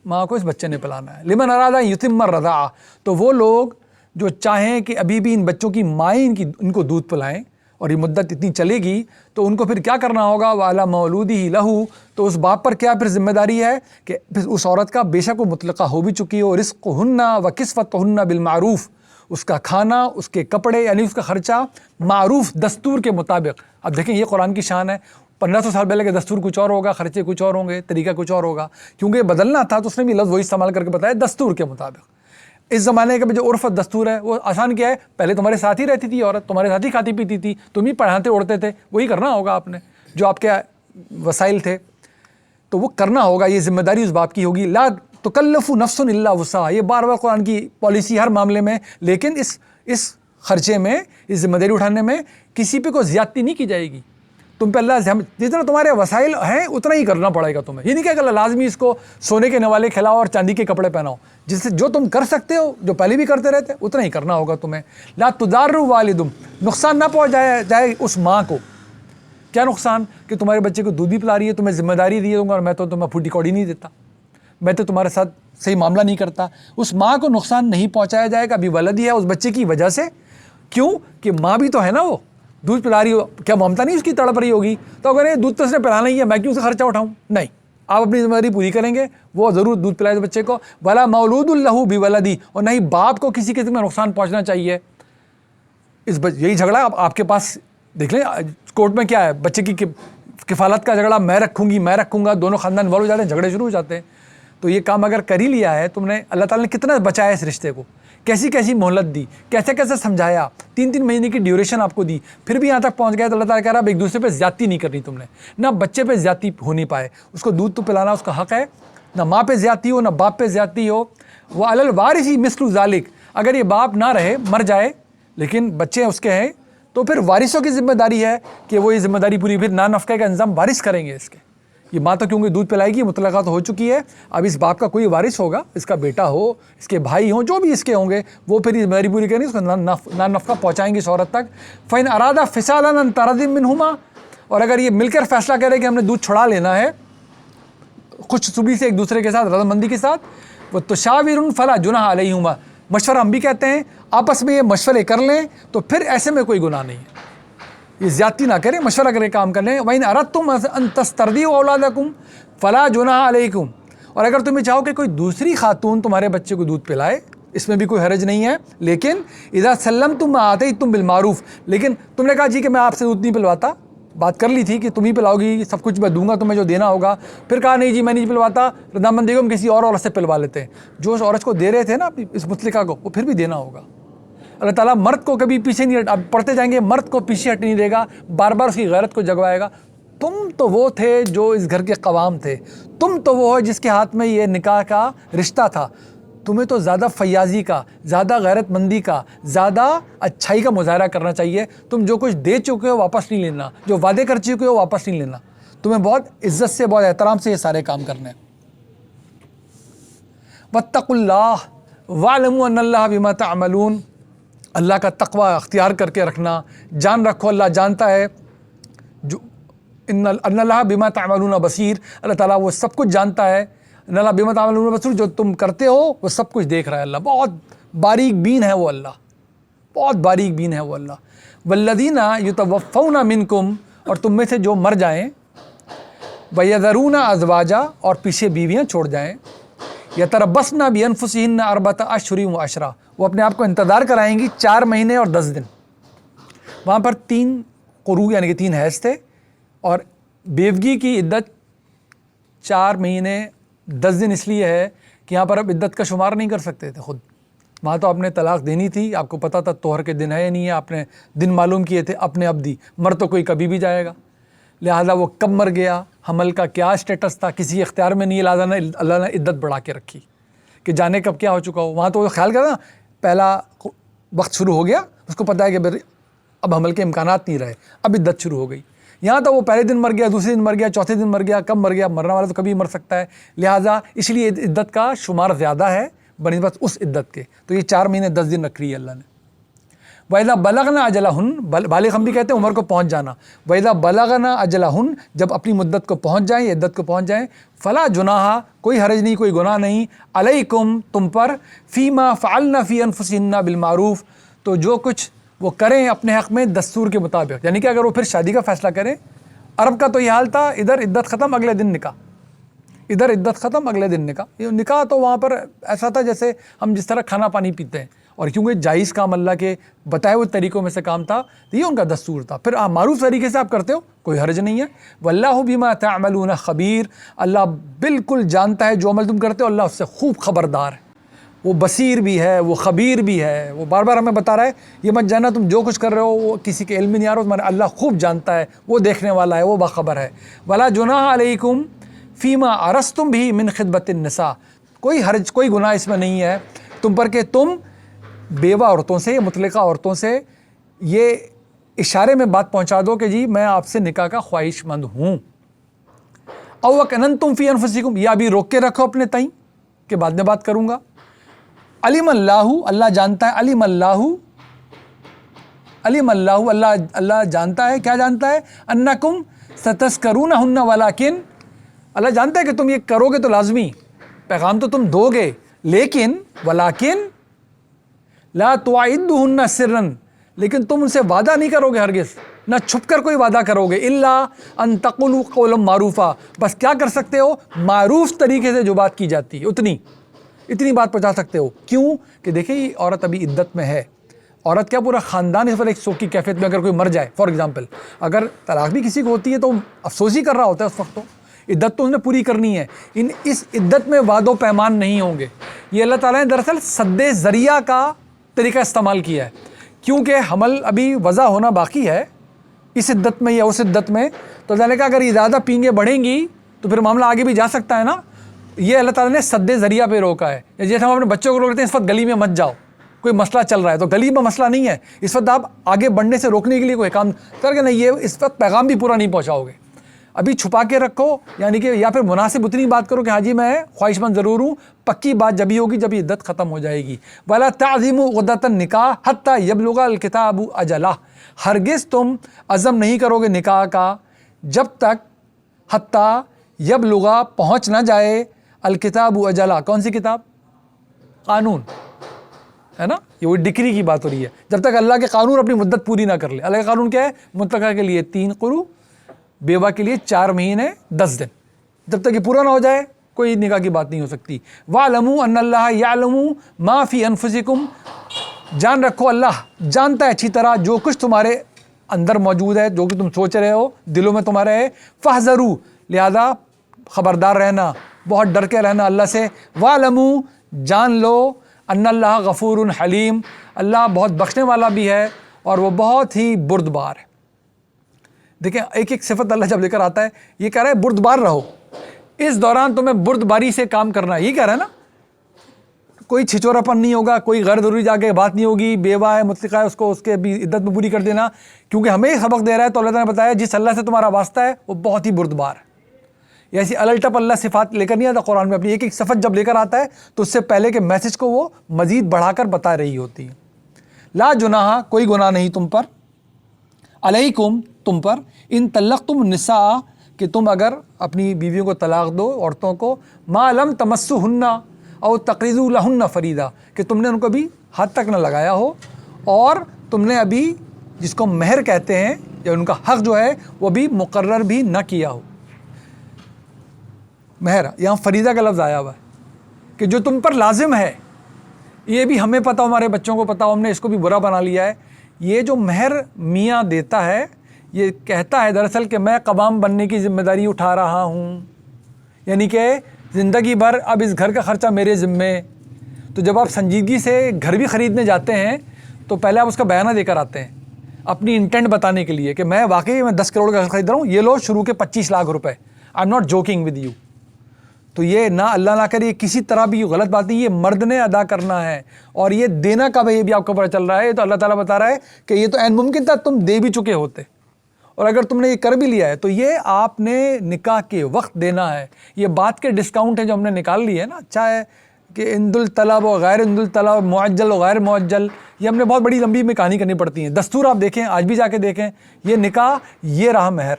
ماں کو اس بچے نے پلانا ہے. لمن اراد ان یتم الرضاعہ، تو وہ لوگ جو چاہیں کہ ابھی بھی ان بچوں کی مائیں ان کو دودھ پلائیں، اور یہ مدت اتنی چلے گی تو ان کو پھر کیا کرنا ہوگا، وعلی مولودہ لہ، تو اس باپ پر کیا پھر ذمہ داری ہے کہ پھر اس عورت کا بے شک وہ مطلقہ ہو بھی چکی ہو، رزقہن و کسوتہن بالمعروف، اس کا کھانا، اس کے کپڑے، یعنی اس کا خرچہ معروف دستور کے مطابق. اب دیکھیں یہ قرآن کی شان ہے. 1500 سال پہلے کے دستور کچھ اور ہوگا، خرچے کچھ اور ہوں گے، طریقہ کچھ اور ہوگا. کیونکہ بدلنا تھا تو اس نے بھی لفظ وہی استعمال کر کے بتایا دستور کے مطابق. اس زمانے کا جو عرف دستور ہے وہ آسان کیا ہے، پہلے تمہارے ساتھ ہی رہتی تھی عورت، تمہارے ساتھ ہی کھاتی پیتی تھی، تم ہی پڑھاتے اڑتے تھے، وہی کرنا ہوگا آپ نے جو آپ کے وسائل تھے تو وہ کرنا ہوگا. یہ ذمہ داری اس باپ کی ہوگی. لا تکلف نفس الا وسعها، یہ بار بار قرآن کی پالیسی ہر معاملے میں. لیکن اس خرچے میں، اس ذمہ داری اٹھانے میں کسی پہ کوئی زیادتی نہیں کی جائے گی. تم پہ اللہ جتنا تمہارے وسائل ہیں اتنا ہی کرنا پڑے گا تمہیں. یہ نہیں کہ اللہ لازمی اس کو سونے کے نوالے کھلاؤ اور چاندی کے کپڑے پہناؤ. جس سے جو تم کر سکتے ہو، جو پہلے بھی کرتے رہتے، اتنا ہی کرنا ہوگا تمہیں. لا تضار والدم، نقصان نہ پہنچایا جائے اس ماں کو. کیا نقصان؟ کہ تمہارے بچے کو دودھ بھی پلا رہی ہے، تمہیں ذمہ داری دی دوں گا اور میں تو تمہیں پھوٹی کوڑی نہیں دیتا، میں تو تمہارے ساتھ صحیح معاملہ نہیں کرتا. اس ماں کو نقصان نہیں پہنچایا جائے گا. ابھی ولدی ہے اس بچے کی وجہ سے. کیوں؟ کہ ماں بھی تو ہے نا، وہ دودھ پلا رہی ہو، کیا ممتا نہیں اس کی تڑپ رہی ہوگی؟ تو اگر یہ دودھ تو اس نے پلانا ہی ہے، میں کیوں سے خرچہ اٹھاؤں؟ نہیں، آپ اپنی ذمہ داری پوری کریں گے، وہ ضرور دودھ پلائے بچے کو. ولا مولود لہ بولدی، اور نہیں باپ کو کسی قسم کا نقصان پہنچنا چاہیے. یہی جھگڑا آپ کے پاس دیکھ لیں کورٹ میں کیا ہے، بچے کی کفالت کا جھگڑا، میں رکھوں گا، دونوں خاندان انوالو ہو جاتے ہیں، جھگڑے شروع ہو جاتے ہیں. تو یہ کام اگر کر ہی لیا ہے تم نے، اللہ تعالیٰ نے کتنا بچایا اس رشتے کو، کیسی کیسی مہلت دی، کیسے سمجھایا، 3 مہینے کی ڈیوریشن آپ کو دی، پھر بھی یہاں تک پہنچ گئے. تو اللہ تعالیٰ کہہ رہا اب ایک دوسرے پہ زیادتی نہیں کرنی تم نے، نہ بچے پہ زیادتی ہو نہیں پائے. اس کو دودھ تو پلانا اس کا حق ہے، نہ ماں پہ زیادتی ہو، نہ باپ پہ زیادتی ہو. وہ علی الوارث مثل ذلک، اگر یہ باپ نہ رہے، مر جائے، لیکن بچے اس کے ہیں، تو پھر وارثوں کی ذمہ داری ہے کہ وہ یہ ذمہ داری پوری، پھر نفقہ کا انتظام وارث کریں گے اس کے. یہ ماں تو کیونکہ دودھ پلائے گی، مطلقہ تو ہو چکی ہے. اب اس باپ کا کوئی وارث ہوگا، اس کا بیٹا ہو، اس کے بھائی ہوں، جو بھی اس کے ہوں گے، وہ پھر یہ ذمہ داری پوری کریں گے، اس کو نفقہ پہنچائیں گے اس عورت تک. فَإِنْ أَرَادَ فِصَالًا عَنْ تَرَاضٍ مِّنْهُمَا، اور اگر یہ مل کر فیصلہ کرے کہ ہم نے دودھ چھڑا لینا ہے خوش صبی سے ایک دوسرے کے ساتھ، رضامندی کے ساتھ، وَتُشَاوِرٌ فَلَا جُنَاحَ عَلَيْهُمَا، مشورہ ہم بھی کہتے ہیں، آپس میں یہ مشورے کر لیں تو پھر ایسے میں کوئی گناہ نہیں ہے. یہ زیادتی نہ کریں، مشورہ کرے کام کر لیں. وَإِنْ أَرَدْتُمْ أَن تَسْتَرْضِعُوا أَوْلَادَكُمْ فَلَا جُنَاحَ عَلَيْكُمْ، اور اگر تمہیں چاہو کہ کوئی دوسری خاتون تمہارے بچے کو دودھ پلائے، اس میں بھی کوئی حرج نہیں ہے. لیکن اذا سلمتم ما آتیتم بالمعروف، لیکن تم نے کہا جی کہ میں آپ سے دودھ نہیں پلواتا، بات کر لی تھی کہ تم ہی پلاؤ گی، سب کچھ میں دوں گا تمہیں جو دینا ہوگا، پھر کہا نہیں جی میں نہیں پلواتا، رضامندی کو ہم کسی اور عورت سے پلوا لیتے ہیں. جو اس عورت کو دے رہے تھے نا اس مطلقہ کو، وہ پھر بھی دینا ہوگا. اللہ تعالیٰ مرد کو کبھی پیچھے نہیں اب پڑھتے جائیں گے، مرد کو پیچھے ہٹ نہیں دے گا، بار بار اس کی غیرت کو جگوائے گا. تم تو وہ تھے جو اس گھر کے قوام تھے، تم تو وہ ہو جس کے ہاتھ میں یہ نکاح کا رشتہ تھا. تمہیں تو زیادہ فیاضی کا، زیادہ غیرت مندی کا، زیادہ اچھائی کا مظاہرہ کرنا چاہیے. تم جو کچھ دے چکے ہو واپس نہیں لینا، جو وعدے کر چکے ہو واپس نہیں لینا. تمہیں بہت عزت سے، بہت احترام سے یہ سارے کام کرنے ہیں. واتقوا اللہ واعلموا ان اللہ بما تعملون، اللہ کا تقوی اختیار کر کے رکھنا، جان رکھو اللہ جانتا ہے. جو ان اللہ بما تعملون بصیر، اللہ تعالیٰ وہ سب کچھ جانتا ہے. ان اللہ بما تعملون بصیر، جو تم کرتے ہو وہ سب کچھ دیکھ رہا ہے. اللہ بہت باریک بین ہے، وہ اللہ بہت باریک بین ہے وہ اللہ. والذین یتوفون منکم، اور تم میں سے جو مر جائیں، ویذرون ازواجا، اور پیچھے بیویاں چھوڑ جائیں، یتربصن بانفسہن 4 اشہر وعشرہ، وہ اپنے آپ کو انتظار کرائیں گی 4 مہینے اور 10 دن. وہاں پر 3 قروء یعنی کہ 3 حیض تھے، اور بیوگی کی عدت 4 مہینے 10 دن اس لیے ہے کہ یہاں پر اب عدت کا شمار نہیں کر سکتے تھے خود. وہاں تو آپ نے طلاق دینی تھی، آپ کو پتہ تھا طہر کے دن ہے یا نہیں ہے، آپ نے دن معلوم کیے تھے، اپنے اب دی. مر تو کوئی کبھی بھی جائے گا، لہذا وہ کب مر گیا، حمل کا کیا اسٹیٹس تھا، کسی اختیار میں نہیں ہے. لہذا اللہ نے عدت بڑھا کے رکھی کہ جانے کب کیا ہو چکا ہو. وہاں تو وہ خیال کرنا پہلا وقت شروع ہو گیا، اس کو پتہ ہے کہ اب حمل کے امکانات نہیں رہے، اب عدت شروع ہو گئی. یہاں تو وہ پہلے دن مر گیا، دوسرے دن مر گیا، چوتھے دن مر گیا، کب مر گیا، مرنے والا تو کبھی مر سکتا ہے. لہٰذا اس لیے عدت کا شمار زیادہ ہے بنسبت اس عدت کے. تو یہ 4 مہینے 10 دن رکھ رہی ہے اللہ نے. وَإِذَا بَلَغْنَا أَجَلَهُنَّ، بالغ ہم بھی کہتے ہیں عمر کو پہنچ جانا. وَإِذَا بَلَغْنَا أَجَلَهُنَّ، جب اپنی مدت کو پہنچ جائیں، عدت کو پہنچ جائیں، فَلَا جُنَاحَ، کوئی حرج نہیں، کوئی گناہ نہیں، عَلَيْكُمْ، تم پر، فِي مَا فَعَلْنَا فِي أَنفُسِهِنَّ بِالْمَعْرُوف، تو جو کچھ وہ کریں اپنے حق میں دستور کے مطابق. یعنی کہ اگر وہ پھر شادی کا فیصلہ کریں، عرب کا تو یہ حال تھا، ادھر عدت ختم اگلے دن نکاح، ادھر عدت ختم اگلے دن نکاح. یہ نکاح تو وہاں پر ایسا تھا جیسے ہم جس طرح کھانا پانی پیتے ہیں، اور کیونکہ جائز کام اللہ کے بتائے ہوئے طریقوں میں سے کام تھا تو یہ ان کا دستور تھا. پھر معروف طریقے سے آپ کرتے ہو کوئی حرج نہیں ہے. واللہ بما تعملون خبیر, اللہ بالکل جانتا ہے جو عمل تم کرتے ہو, اللہ اس سے خوب خبردار ہے, وہ بصیر بھی ہے, وہ خبیر بھی ہے. وہ بار بار ہمیں بتا رہا ہے یہ مت جانا تم جو کچھ کر رہے ہو وہ کسی کے علم میں نہیں آ رہا, اللہ خوب جانتا ہے, وہ دیکھنے والا ہے, وہ باخبر ہے. ولا جناح علیکم فیما عرضتم بھی من خطبۃ النساء, کوئی حرج کوئی گناہ اس میں نہیں ہے تم پر کہ تم بیوہ عورتوں سے, مطلقہ عورتوں سے یہ اشارے میں بات پہنچا دو کہ جی میں آپ سے نکاح کا خواہش مند ہوں. او اکننتم فی انفسکم, یا ابھی روک کے رکھو اپنے تئیں کہ بعد میں بات کروں گا. علم اللہ, اللہ جانتا ہے, علم اللہ اللہ جانتا ہے, کیا جانتا ہے, انکم ستذکرونہن ولکن, اللہ جانتا ہے کہ تم یہ کرو گے تو لازمی, پیغام تو تم دو گے, لیکن ولیکن لا تواعدوہن سرا, لیکن تم ان سے وعدہ نہیں کرو گے ہرگز, نہ چھپ کر کوئی وعدہ کرو گے. الا ان تقولوا قولا معروفا, بس کیا کر سکتے ہو, معروف طریقے سے جو بات کی جاتی ہے اتنی بات پہنچا سکتے ہو. کیوں کہ دیکھیں یہ عورت ابھی عدت میں ہے, عورت کیا پورا خاندان اس پر ایک شوق کی کیفیت میں اگر کوئی مر جائے, فار ایگزامپل اگر طلاق بھی کسی کو ہوتی ہے تو افسوس ہی کر رہا ہوتا ہے اس وقت, تو عدت تو اس نے پوری کرنی ہے. اس عدت میں وعد و پیمان نہیں ہوں گے. یہ اللہ تعالیٰ نے دراصل سد ذریعہ کا طریقہ استعمال کیا ہے, کیونکہ حمل ابھی وضع ہونا باقی ہے اس عدت میں یا اس عدت میں, تو اللہ نے کہا اگر یہ زیادہ پینگیں بڑھیں گی تو پھر معاملہ آگے بھی جا سکتا ہے نا. یہ اللہ تعالیٰ نے سد ذریعہ پہ روکا ہے. جیسے ہم اپنے بچوں کو روکتے ہیں اس وقت گلی میں مت جاؤ, کوئی مسئلہ چل رہا ہے, تو گلی میں مسئلہ نہیں ہے, اس وقت آپ آگے بڑھنے سے روکنے کے لیے کوئی کام کر کے نہیں, یہ اس وقت پیغام بھی پورا نہیں پہنچاؤ گے, ابھی چھپا کے رکھو, یعنی کہ یا پھر مناسب اتنی بات کرو کہ ہاں جی میں خواہش مند ضرور ہوں, پکی بات جبھی ہوگی جب عدت ختم ہو جائے گی. ولا تعظموا عقدۃ النکاح حتی یبلغ الکتاب اجلہ, ہرگز تم عزم نہیں کرو گے نکاح کا جب تک حتی یبلغ پہنچ نہ جائے الکتاب اجلہ, کون سی کتاب, قانون ہے نا, یہ وہ ڈکری کی بات ہو رہی ہے, جب تک اللہ کے قانون اپنی مدت پوری نہ کر لے. اللہ کا قانون کیا ہے, مطلقہ کے لیے 3 قروء, بیوہ کے لیے 4 مہینے 10 دن, جب تک یہ پورا نہ ہو جائے کوئی نکاح کی بات نہیں ہو سکتی. وَاعْلَمُوا أَنَّ اللَّهَ يَعْلَمُ مَا فِي أَنفُسِكُمْ, جان رکھو اللہ جانتا ہے اچھی طرح جو کچھ تمہارے اندر موجود ہے, جو کہ تم سوچ رہے ہو دلوں میں تمہارے ہے. فَاحْذَرُوا, لہذا خبردار رہنا, بہت ڈر کے رہنا اللہ سے. وَاعْلَمُوا, جان لو, ان اللہ غفور حلیم, اللہ بہت بخشنے والا بھی ہے اور وہ بہت ہی بردبار ہے. دیکھیں ایک صفت اللہ جب لے کر آتا ہے, یہ کہہ رہا ہے بردبار رہو, اس دوران تمہیں بردباری سے کام کرنا ہے, یہ کہہ رہا ہے نا, کوئی چھچورا پن نہیں ہوگا, کوئی غیر ضروری جا کے بات نہیں ہوگی, بیوہ ہے مطلقہ ہے اس کو اس کے بھی عدت میں پوری کر دینا, کیونکہ ہمیں یہ سبق دے رہا ہے. تو اللہ تعالیٰ نے بتایا جس اللہ سے تمہارا واسطہ ہے وہ بہت ہی بردبار ہے. ایسی الٹپ اللہ صفات لے کر نہیں آتا قرآن میں, اپنی ایک صفت جب لے کر آتا ہے تو اس سے پہلے کے میسج کو وہ مزید بڑھا کر بتا رہی ہوتی ہے. لا جناح, کوئی گناہ نہیں تم پر, علیکم تم پر, ان طلقتم النساء, کہ تم اگر اپنی بیویوں کو طلاق دو, عورتوں کو, ما لم تمسوہن او تقرضوا لہن فریدا, کہ تم نے ان کو بھی ہاتھ تک نہ لگایا ہو اور تم نے ابھی جس کو مہر کہتے ہیں یا ان کا حق جو ہے وہ بھی مقرر بھی نہ کیا ہو. مہر یہاں فریضہ کا لفظ آیا ہوا ہے کہ جو تم پر لازم ہے, یہ بھی ہمیں پتہ, ہمارے بچوں کو پتہ, ہم نے اس کو بھی برا بنا لیا ہے. یہ جو مہر میاں دیتا ہے یہ کہتا ہے دراصل کہ میں قوام بننے کی ذمہ داری اٹھا رہا ہوں, یعنی کہ زندگی بھر اب اس گھر کا خرچہ میرے ذمے. تو جب آپ سنجیدگی سے گھر بھی خریدنے جاتے ہیں تو پہلے آپ اس کا بیانہ دے کر آتے ہیں اپنی انٹینٹ بتانے کے لیے کہ میں واقعی میں 10 کروڑ کا گھر خرید رہا ہوں, یہ لو شروع کے 25 لاکھ روپے, I am not joking with you. تو یہ نہ اللہ نہ کرے کسی طرح بھی غلط بات نہیں, یہ مرد نے ادا کرنا ہے, اور یہ دینا کب ہے یہ بھی آپ کو پتہ چل رہا ہے. تو اللہ تعالیٰ بتا رہا ہے کہ یہ تو عین ممکن تھا تم دے بھی چکے ہوتے, اور اگر تم نے یہ کر بھی لیا ہے تو یہ آپ نے نکاح کے وقت دینا ہے. یہ بات کے ڈسکاؤنٹ ہے جو ہم نے نکال لی ہے نا, اچھا ہے کہ عند الطلب و غیر عند الطلب, معجل و غیر معجل, یہ ہم نے بہت بڑی لمبی میں کہانی کرنی پڑتی ہیں. دستور آپ دیکھیں, آج بھی جا کے دیکھیں, یہ نکاح یہ رہا مہر,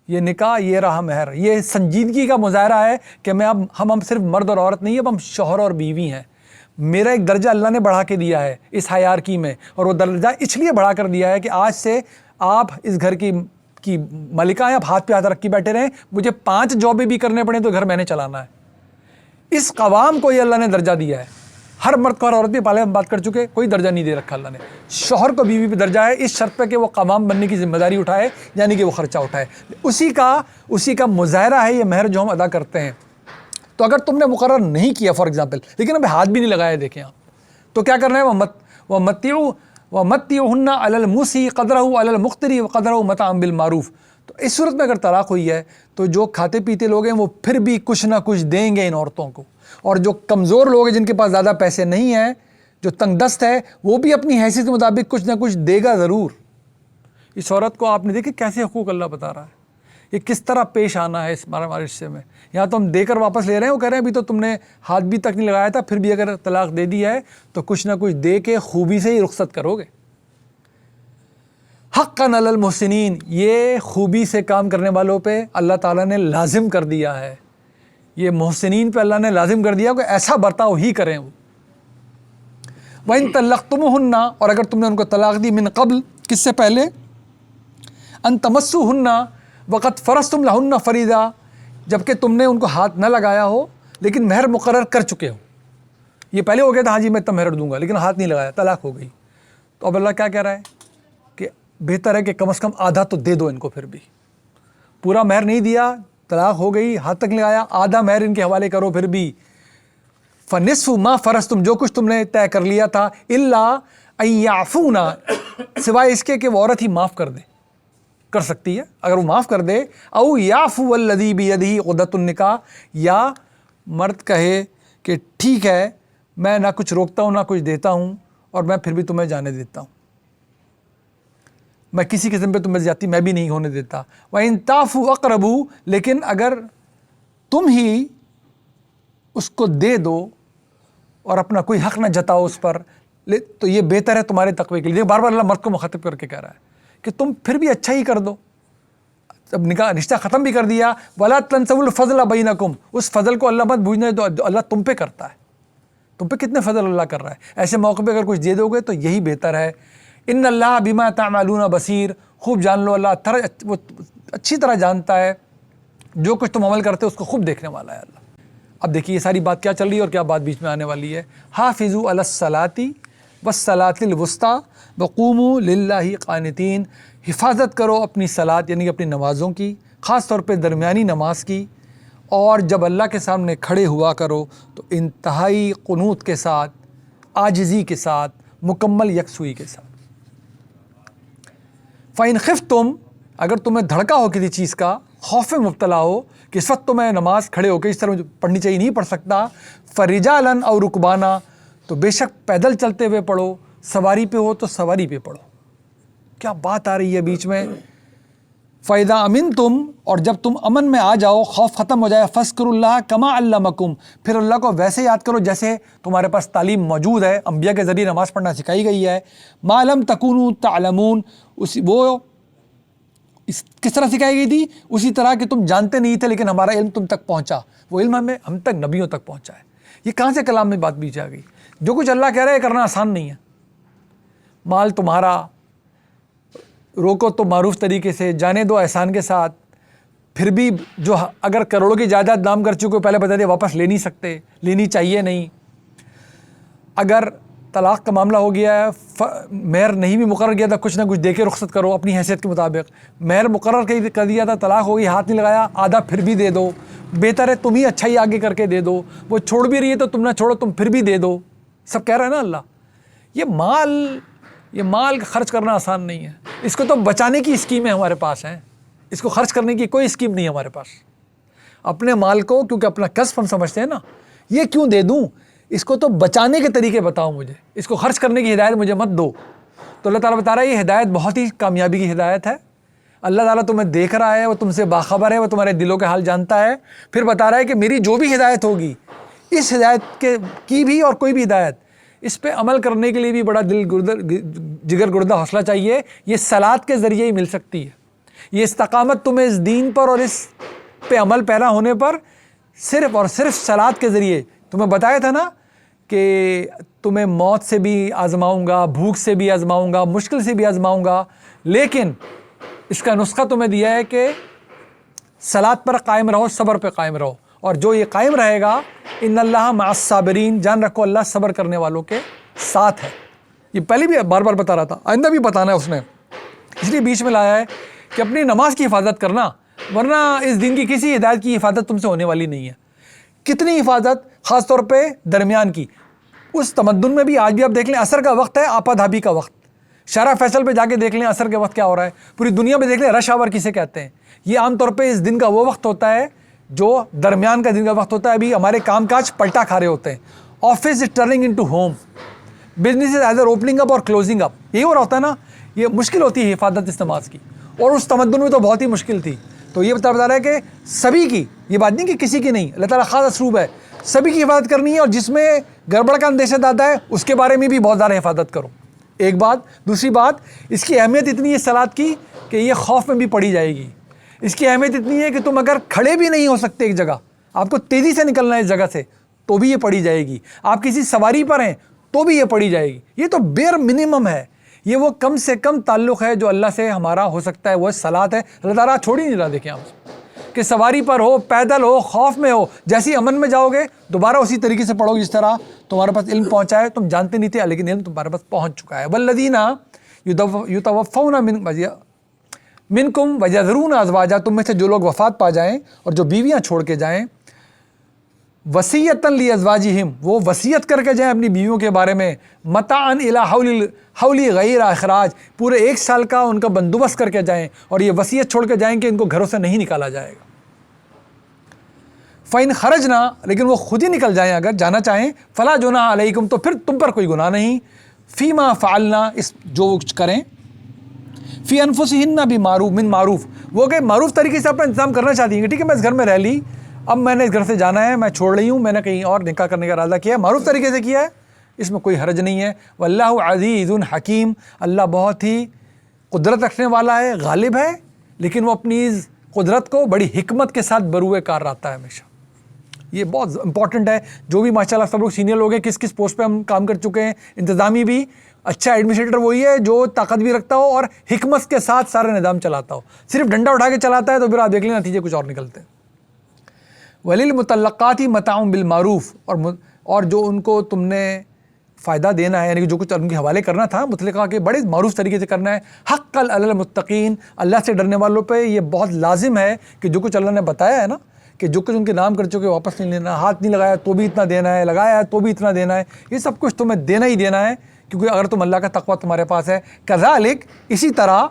یہ نکاح یہ رہا مہر. یہ سنجیدگی کا مظاہرہ ہے کہ میں اب ہم صرف مرد اور عورت نہیں, اب ہم شوہر اور بیوی ہیں. میرا ایک درجہ اللہ نے بڑھا کے دیا ہے اس ہائرارکی میں, اور وہ درجہ اس لیے بڑھا کر دیا ہے کہ آج سے آپ اس گھر کی ملکہ ہیں, آپ ہاتھ پہ ہاتھ رکھ کے بیٹھے رہیں, مجھے 5 جابیں بھی کرنے پڑیں تو گھر میں نے چلانا ہے. اس قوام کو یہ اللہ نے درجہ دیا ہے. ہر مرد کو ہر عورت بھی پہلے ہم بات کر چکے، کوئی درجہ نہیں دے رکھا اللہ نے. شوہر کو بیوی پہ درجہ ہے اس شرط پہ کہ وہ قوام بننے کی ذمہ داری اٹھائے، یعنی کہ وہ خرچہ اٹھائے. اسی کا مظاہرہ ہے یہ مہر جو ہم ادا کرتے ہیں. تو اگر تم نے مقرر نہیں کیا فار ایگزامپل، لیکن ابھی ہاتھ بھی نہیں لگایا دیکھیں آپ، تو کیا کرنا ہے؟ وَمَتِّعُوهُنَّ عَلَى الْمُوسِعِ قَدْرَهُ وَعَلَى الْمُقْتِرِ وَقَدْرَهُ مَتَاعًا بِالْمَعْرُوفِ. تو اس صورت میں اگر طلاق ہوئی ہے تو جو کھاتے پیتے لوگ ہیں وہ پھر بھی کچھ نہ کچھ دیں گے ان عورتوں کو، اور جو کمزور لوگ ہیں جن کے پاس زیادہ پیسے نہیں ہیں، جو تنگ دست ہے، وہ بھی اپنی حیثیت کے مطابق کچھ نہ کچھ دے گا ضرور. اس عورت کو آپ نے دیکھے کیسے حقوق اللہ بتا رہا ہے، یہ کس طرح پیش آنا ہے اس ہمارے رشتے میں. یہاں تو ہم دے کر واپس لے رہے ہیں، وہ کہہ رہے ہیں ابھی تو تم نے ہاتھ بھی تک نہیں لگایا تھا، پھر بھی اگر طلاق دے دی ہے تو کچھ نہ کچھ دے کے خوبی سے ہی رخصت کرو گے. حقاً علی المحسنین، یہ خوبی سے کام کرنے والوں پہ اللہ تعالیٰ نے لازم کر دیا ہے، یہ محسنین پہ اللہ نے لازم کر دیا کہ ایسا برتاؤ ہی کریں وہ. وَإِن طَلَّقْتُمُوهُنَّ، اور اگر تم نے ان کو طلاق دی، من قبل، کس سے پہلے، ان تمسوهن وقد فرضتم لهن فریضہ، جبکہ تم نے ان کو ہاتھ نہ لگایا ہو لیکن مہر مقرر کر چکے ہو. یہ پہلے ہو گیا تھا ہاں جی میں اتنا مہر دوں گا، لیکن ہاتھ نہیں لگایا، طلاق ہو گئی. تو اب اللہ کیا کہہ رہا ہے کہ بہتر ہے کہ کم از کم آدھا تو دے دو ان کو. پھر بھی پورا مہر نہیں دیا، طلاق ہو گئی، ہاتھ تک نہیں لگایا، آدھا مہر ان کے حوالے کرو. پھر بھی فَنِصْفُ مَا فَرَضْتُم، جو کچھ تم نے طے کر لیا تھا، إِلَّا أَن يَعْفُونَ، سوائے اس کے کہ وہ عورت ہی معاف کر دے، کر سکتی ہے اگر وہ معاف کر دے. او یعفو الذی بیدہ عقدۃ النکاح، یا مرد کہے کہ ٹھیک ہے میں نہ کچھ روکتا ہوں نہ کچھ دیتا ہوں، اور میں پھر بھی تمہیں جانے دیتا ہوں، میں کسی قسم پہ تمہیں زیادتی میں بھی نہیں ہونے دیتا. وَإِن تَعْفُوا أَقْرَبُوا، لیکن اگر تم ہی اس کو دے دو اور اپنا کوئی حق نہ جتاؤ اس پر، تو یہ بہتر ہے تمہارے تقوی کے لیے. بار بار اللہ مرد کو مخاطب کر کے کہہ رہا ہے کہ تم پھر بھی اچھا ہی کر دو. اب نکاح رشتہ ختم بھی کر دیا، وَلَا تَنْسَوُا الْفَضْلَ بَيْنَكُمْ، اس فضل کو اللہ مت بوجھنے دو، اللہ تم پہ کرتا ہے. تم پہ کتنے فضل اللہ کر رہا ہے، ایسے موقع پہ اگر کچھ دے دو گے تو یہی بہتر ہے. ان اللہ بما تعملون بصیر، خوب جان لو اللہ وہ اچھی طرح جانتا ہے جو کچھ تم عمل کرتے ہو، اس کو خوب دیکھنے والا ہے اللہ. اب دیکھیے یہ ساری بات کیا چل رہی ہے اور کیا بات بیچ میں آنے والی ہے. حافظوا علی الصلاۃ والصلاۃ الوسطیٰ وقوموا للہ قانتین، حفاظت کرو اپنی صلاۃ یعنی کہ اپنی نمازوں کی، خاص طور پہ درمیانی نماز کی، اور جب اللہ کے سامنے کھڑے ہوا کرو تو انتہائی قنوت کے ساتھ، عاجزی کے ساتھ، مکمل یکسوئی کے ساتھ. فَإِنْ خِفْتُمْ، اگر تمہیں دھڑکا ہو کسی چیز کا، خوف میں مبتلا ہو کہ اس وقت تو میں نماز کھڑے ہو کے اس طرح پڑھنی چاہیے نہیں پڑھ سکتا، فَرِجَالًا أَوْ رُكْبَانًا، تو بے شک پیدل چلتے ہوئے پڑھو، سواری پہ ہو تو سواری پہ پڑھو. کیا بات آ رہی ہے بیچ میں. فَإِذَا أَمِنْتُمْ، اور جب تم امن میں آ جاؤ، خوف ختم ہو جائے، فَاذْكُرُوا اللَّهَ كَمَا عَلَّمَكُمْ، پھر اللہ کو ویسے یاد کرو جیسے تمہارے پاس تعلیم موجود ہے، انبیاء کے ذریعے نماز پڑھنا سکھائی گئی ہے. مَا لَمْ تَكُونُوا تَعْلَمُونَ، وہ کس طرح سکھائی گئی تھی؟ اسی طرح کہ تم جانتے نہیں تھے لیکن ہمارا علم تم تک پہنچا، وہ علم ہم تک نبیوں تک پہنچا ہے. یہ کہاں سے کلام میں بات بیچ آ گئی؟ جو کچھ اللہ کہہ رہا ہے کرنا آسان نہیں ہے. مال تمہارا، روکو تو معروف طریقے سے، جانے دو احسان کے ساتھ. پھر بھی جو اگر کروڑوں کی جائیداد نام کر چکے پہلے بتا دیا واپس لے نہیں سکتے، لینی چاہیے نہیں. اگر طلاق کا معاملہ ہو گیا ہے، مہر نہیں بھی مقرر کیا تھا، کچھ نہ کچھ دے کے رخصت کرو اپنی حیثیت کے مطابق. مہر مقرر کر دیا تھا، طلاق ہو گئی، ہاتھ نہیں لگایا، آدھا پھر بھی دے دو. بہتر ہے تم ہی اچھا ہی آگے کر کے دے دو. وہ چھوڑ بھی رہی ہے تو تم نہ چھوڑو، تم پھر بھی دے دو. سب کہہ رہا ہے نا اللہ. یہ مال خرچ کرنا آسان نہیں ہے. اس کو تو بچانے کی اسکیمیں ہمارے پاس ہیں، اس کو خرچ کرنے کی کوئی اسکیم نہیں ہے ہمارے پاس. اپنے مال کو کیونکہ اپنا کسب ہم سمجھتے ہیں نا، یہ کیوں دے دوں، اس کو تو بچانے کے طریقے بتاؤ مجھے، اس کو خرچ کرنے کی ہدایت مجھے مت دو. تو اللہ تعالیٰ بتا رہا ہے یہ ہدایت بہت ہی کامیابی کی ہدایت ہے. اللہ تعالیٰ تمہیں دیکھ رہا ہے، وہ تم سے باخبر ہے، وہ تمہارے دلوں کے حال جانتا ہے. پھر بتا رہا ہے کہ میری جو بھی ہدایت ہوگی، اس ہدایت کی بھی اور کوئی بھی ہدایت، اس پہ عمل کرنے کے لیے بھی بڑا جگر گردہ حوصلہ چاہیے. یہ صلاۃ کے ذریعے ہی مل سکتی ہے. یہ استقامت تمہیں اس دین پر اور اس پہ عمل پیرا ہونے پر صرف اور صرف صلاۃ کے ذریعے. تمہیں بتایا تھا نا کہ تمہیں موت سے بھی آزماؤں گا، بھوک سے بھی آزماؤں گا، مشکل سے بھی آزماؤں گا، لیکن اس کا نسخہ تمہیں دیا ہے کہ صلاۃ پر قائم رہو، صبر پہ قائم رہو. اور جو یہ قائم رہے گا ان اللہ مع الصابرین، جان رکھو اللہ صبر کرنے والوں کے ساتھ ہے. یہ پہلے بھی بار بار بتا رہا تھا، آئندہ بھی بتانا ہے اس نے، اس لیے بیچ میں لایا ہے کہ اپنی نماز کی حفاظت کرنا، ورنہ اس دین کی کسی ہدایت کی حفاظت تم سے ہونے والی نہیں ہے. کتنی حفاظت، خاص طور پہ درمیان کی. اس تمدن میں بھی آج بھی آپ دیکھ لیں عصر کا وقت ہے، آپا دھابی کا وقت. شارع فیصل پہ جا کے دیکھ لیں عصر کے وقت کیا ہو رہا ہے. پوری دنیا پہ دیکھ لیں رش آور کسے کہتے ہیں. یہ عام طور پہ اس دن کا وہ وقت ہوتا ہے جو درمیان کا دن کا وقت ہوتا ہے. ابھی ہمارے کام کاج پلٹا کھا رہے ہوتے ہیں. Office is turning into home, business is either opening up اور کلوزنگ اپ. یہی ہو رہا ہوتا ہے نا. یہ مشکل ہوتی ہے حفاظت اس نماز کی، اور اس تمدن میں تو بہت ہی مشکل تھی. تو یہ بتا رہا ہے کہ سبھی کی، یہ بات نہیں کہ کسی کی نہیں، اللہ تعالیٰ خاص اسلوب ہے، سبھی کی حفاظت کرنی ہے. اور جس میں گڑبڑ کا اندیشہ آتا ہے اس کے بارے میں بھی بہت زیادہ حفاظت کرو. ایک بات. دوسری بات، اس کی اہمیت اتنی ہے صلاۃ کی کہ یہ خوف میں بھی پڑھی جائے گی. اس کی اہمیت اتنی ہے کہ تم اگر کھڑے بھی نہیں ہو سکتے ایک جگہ، آپ کو تیزی سے نکلنا ہے اس جگہ سے، تو بھی یہ پڑھی جائے گی. آپ کسی سواری پر ہیں تو بھی یہ پڑھی جائے گی. یہ تو بیر منیمم ہے. یہ وہ کم سے کم تعلق ہے جو اللہ سے ہمارا ہو سکتا ہے، وہ صلاۃ ہے. اللہ تعالیٰ چھوڑ ہی نہیں رہا. دیکھیں آپ کہ سواری پر ہو، پیدل ہو، خوف میں ہو، جیسی امن میں جاؤ گے دوبارہ اسی طریقے سے پڑھو جس طرح تمہارے پاس علم پہنچا ہے. تم جانتے نہیں تھے لیکن علم تمہارے پاس پہنچ چکا ہے. والذین یتوفون منکم ویذرون ازواجا، تم میں سے جو لوگ وفات پا جائیں اور جو بیویاں چھوڑ کے جائیں، وصیۃً لازواجہم، وہ وصیت کر کے جائیں اپنی بیویوں کے بارے میں، متاعًا الی حول غیر اخراج، پورے 1 سال کا ان کا بندوبست کر کے جائیں، اور یہ وصیت چھوڑ کے جائیں کہ ان کو گھروں سے نہیں نکالا جائے گا. فَإِنْ خَرَجْنَا، لیکن وہ خود ہی نکل جائیں اگر جانا چاہیں، فَلَا جُنَاحَ عَلَيْكُمْ، تو پھر تم پر کوئی گناہ نہیں، فِيمَا فَعَلْنَا، اس جو کریں، فی انفسہن بمعروف، من معروف، وہ کہ معروف طریقے سے اپنا انتظام کرنا چاہتی ہیں کہ ٹھیک ہے میں اس گھر میں رہ لی، اب میں نے اس گھر سے جانا ہے، میں چھوڑ رہی ہوں، میں نے کہیں اور نکاح کرنے کا ارادہ کیا ہے، معروف طریقے سے کیا ہے، اس میں کوئی حرج نہیں ہے. واللہ عزیز حکیم، اللہ بہت ہی قدرت رکھنے والا ہے، غالب ہے، لیکن وہ اپنی قدرت کو بڑی حکمت کے ساتھ بروئے کار رہتا ہے ہمیشہ. یہ بہت امپورٹنٹ ہے. جو بھی ماشاء اللہ سب لوگ سینئر لوگ ہیں، کس کس پوسٹ پہ ہم کام کر چکے ہیں، انتظامی بھی اچھا ایڈمنسٹریٹر وہی ہے جو طاقت بھی رکھتا ہو اور حکمت کے ساتھ سارا نظام چلاتا ہو. صرف ڈنڈا اٹھا کے چلاتا ہے تو پھر آپ دیکھ لیں نتیجے کچھ اور نکلتے ہیں. وَلِلْمُطَلَّقَاتِ مَتَاعٌ بِالْمَعْرُوفِ، اور جو ان کو تم نے فائدہ دینا ہے، یعنی کہ جو کچھ ان کے حوالے کرنا تھا مطلقہ کے، بڑے معروف طریقے سے کرنا ہے. حقاً علی المتقین، اللہ سے ڈرنے والوں پہ یہ بہت لازم ہے کہ جو کچھ اللہ نے بتایا ہے نا، کہ جو کچھ ان کے نام کر چکے واپس نہیں لینا، ہاتھ نہیں لگایا تو بھی اتنا دینا ہے، لگایا ہے تو بھی اتنا دینا ہے، یہ سب کچھ تمہیں دینا ہی دینا ہے، کیونکہ اگر تم اللہ کا تقویٰ تمہارے پاس ہے. کذالک، اسی طرح،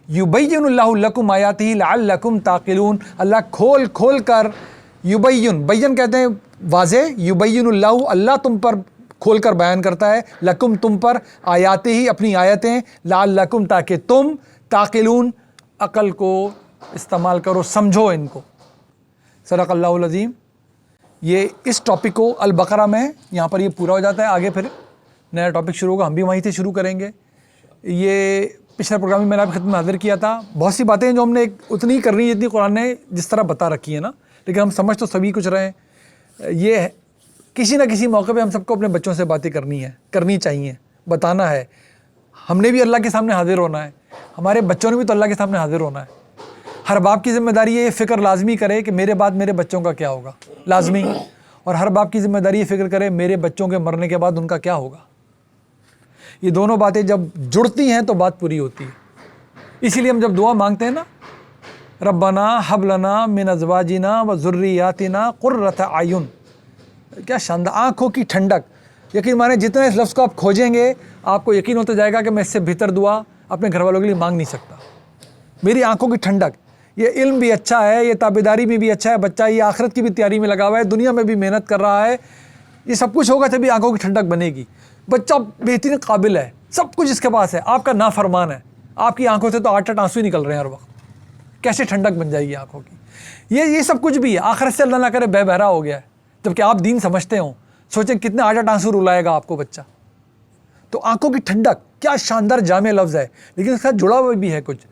یبین اللہ لکم آیاتہ لعلکم تعقلون، اللہ کھول کھول کر، بیان کہتے ہیں واضح، یبین اللہ، اللہ تم پر کھول کر بیان کرتا ہے، لکم تم پر، آیاتہ ہی اپنی آیتیں، لعلکم تاکہ تم، تعقلون عقل کو استعمال کرو، سمجھو ان کو. صدق اللہ العظیم. یہ اس ٹاپک کو البقرہ میں یہاں پر یہ پورا ہو جاتا ہے. آگے پھر نیا ٹاپک شروع ہوگا، ہم بھی وہیں سے شروع کریں گے. یہ پچھلا پروگرام میں میں نے آپ کی خدمت میں حاضر کیا تھا. بہت سی باتیں جو ہم نے اتنی ہی کرنی ہے جتنی قرآن نے جس طرح بتا رکھی ہے نا، لیکن ہم سمجھ تو سبھی کچھ رہے ہیں. یہ کسی نہ کسی موقع پہ ہم سب کو اپنے بچوں سے باتیں کرنی چاہیے، بتانا ہے. ہم نے بھی اللہ کے سامنے حاضر ہونا ہے، ہمارے بچوں نے بھی تو اللہ کے سامنے حاضر ہونا ہے. ہر باپ کی ذمہ داری ہے یہ فکر لازمی کرے کہ میرے بعد میرے بچوں کا کیا ہوگا، لازمی. اور ہر باپ کی ذمہ داری یہ فکر کرے میرے بچوں کے مرنے کے بعد ان کا کیا ہوگا. یہ دونوں باتیں جب جڑتی ہیں تو بات پوری ہوتی ہے. اسی لیے ہم جب دعا مانگتے ہیں نا، ربنا حب لنا من ازواجنا و ذریاتنا قرۃ اعین، کیا شاندار، آنکھوں کی ٹھنڈک. یقین مانے جتنے اس لفظ کو آپ کھوجیں گے آپ کو یقین ہوتا جائے گا کہ میں اس سے بہتر دعا اپنے گھر والوں کے لیے مانگ نہیں سکتا. میری آنکھوں کی ٹھنڈک. یہ علم بھی اچھا ہے، یہ تابعداری میں بھی اچھا ہے، بچہ یہ آخرت کی بھی تیاری میں لگا ہوا ہے، دنیا میں بھی محنت کر رہا ہے. یہ سب کچھ ہوگا تبھی آنکھوں کی ٹھنڈک بنے گی. بچہ بہترین قابل ہے، سب کچھ اس کے پاس ہے، آپ کا نافرمان ہے، آپ کی آنکھوں سے تو 8 آنسو ہی نکل رہے ہیں ہر وقت. کیسے ٹھنڈک بن جائے گی آنکھوں کی. یہ سب کچھ بھی ہے. آخرت سے اللہ نہ کرے بے بہرا ہو گیا ہے، جبکہ آپ دین سمجھتے ہوں. سوچیں کتنے 8 آنسو رلائے گا آپ کو بچہ. تو آنکھوں کی ٹھنڈک کیا شاندار جامع لفظ ہے، لیکن اس کے ساتھ جڑا ہوا بھی ہے کچھ.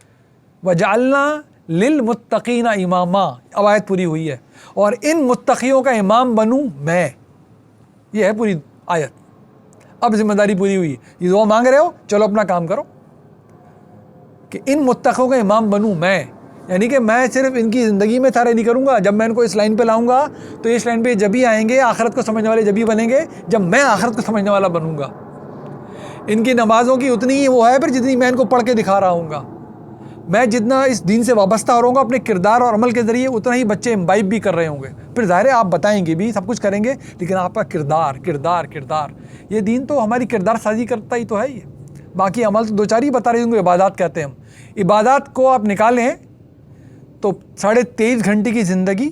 وجعلنا للمتقین اماما، اب آیت پوری ہوئی ہے، اور ان متقیوں کا امام بنوں میں. یہ ہے پوری آیت. اب ذمہ داری پوری ہوئی. یہ دعا مانگ رہے ہو، چلو اپنا کام کرو کہ ان متقیوں کا امام بنوں میں. یعنی کہ میں صرف ان کی زندگی میں تھارے نہیں کروں گا، جب میں ان کو اس لائن پہ لاؤں گا تو اس لائن پہ جب ہی آئیں گے، آخرت کو سمجھنے والے جب ہی بنیں گے جب میں آخرت کو سمجھنے والا بنوں گا۔ ان کی نمازوں کی اتنی ہی وہ ہے پھر جتنی میں ان کو پڑھ کے دکھا رہا ہوں گا۔ میں جتنا اس دین سے وابستہ ہو رہا ہوں گا اپنے کردار اور عمل کے ذریعے، اتنا ہی بچے امبائب بھی کر رہے ہوں گے۔ پھر ظاہر ہے آپ بتائیں گے بھی، سب کچھ کریں گے، لیکن آپ کا کردار یہ دین تو ہماری کردار سازی کرتا ہی تو ہے۔ یہ باقی عمل تو دو چار ہی بتا رہے ہوں گے، عبادات کہتے ہیں ہم۔ عبادات کو آپ نکالیں تو 23.5 گھنٹے کی زندگی،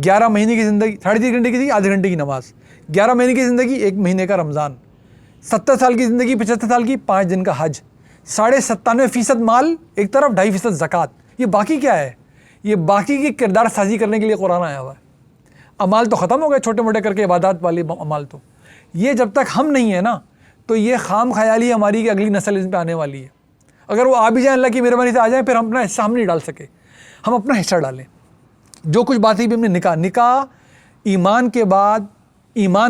11 مہینے کی زندگی، 3.5 گھنٹے کی زندگی، آدھے گھنٹے کی نماز، 11 مہینے کی زندگی، 1 مہینے کا رمضان، 70 سال کی زندگی، 75 سال کی 5 دن کا حج، 97.5% مال ایک طرف، 2.5% زکوٰۃ۔ یہ باقی کیا ہے؟ یہ باقی کی کردار سازی کرنے کے لیے قرآن آیا ہوا ہے۔ اعمال تو ختم ہو گئے چھوٹے موٹے کر کے، عبادات والے اعمال تو یہ جب تک ہم نہیں ہیں نا تو یہ خام خیالی ہماری کہ اگلی نسل اس پہ آنے والی ہے۔ اگر وہ آ بھی جائیں، اللہ کی مہربانی سے آ جائیں، پھر ہم اپنا حصہ ہم نہیں ڈال سکے۔ ہم اپنا حصہ ڈالیں۔ جو کچھ باتیں بھی ہم نے نکاح ایمان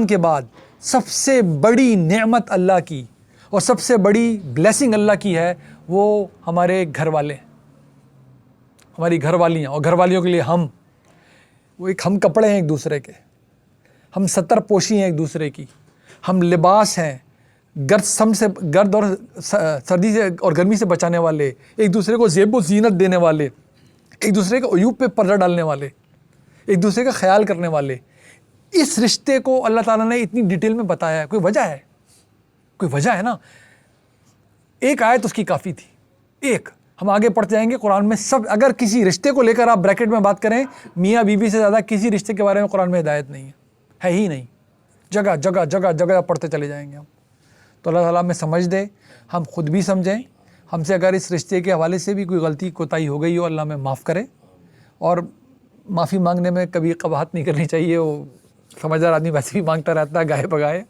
کے بعد سب سے بڑی نعمت اللہ کی اور سب سے بڑی بلیسنگ اللہ کی ہے، وہ ہمارے گھر والے، ہماری گھر والیاں، اور گھر والیوں کے لیے ہم کپڑے ہیں ایک دوسرے کے، ہم ستر پوشی ہیں ایک دوسرے کی، ہم لباس ہیں، گرد اور سردی سے اور گرمی سے بچانے والے، ایک دوسرے کو زیب و زینت دینے والے، ایک دوسرے کے عیوب پہ پردہ ڈالنے والے، ایک دوسرے کا خیال کرنے والے۔ اس رشتے کو اللہ تعالیٰ نے اتنی ڈیٹیل میں بتایا ہے، کوئی وجہ ہے نا۔ ایک آیت اس کی کافی تھی، ایک۔ ہم آگے پڑھتے جائیں گے قرآن میں سب، اگر کسی رشتے کو لے کر آپ بریکٹ میں بات کریں، میاں بیوی سے زیادہ کسی رشتے کے بارے میں قرآن میں ہدایت نہیں ہے ہی نہیں۔ جگہ پڑھتے چلے جائیں گے ہم۔ تو اللہ تعالیٰ ہمیں سمجھ دے، ہم خود بھی سمجھیں، ہم سے اگر اس رشتے کے حوالے سے بھی کوئی غلطی کوتاہی ہو گئی ہو، اللہ ہمیں معاف کرے۔ اور معافی مانگنے میں کبھی قباحت نہیں کرنی چاہیے، وہ سمجھدار آدمی ویسے بھی مانگتا رہتا ہے گاہے بگاہے،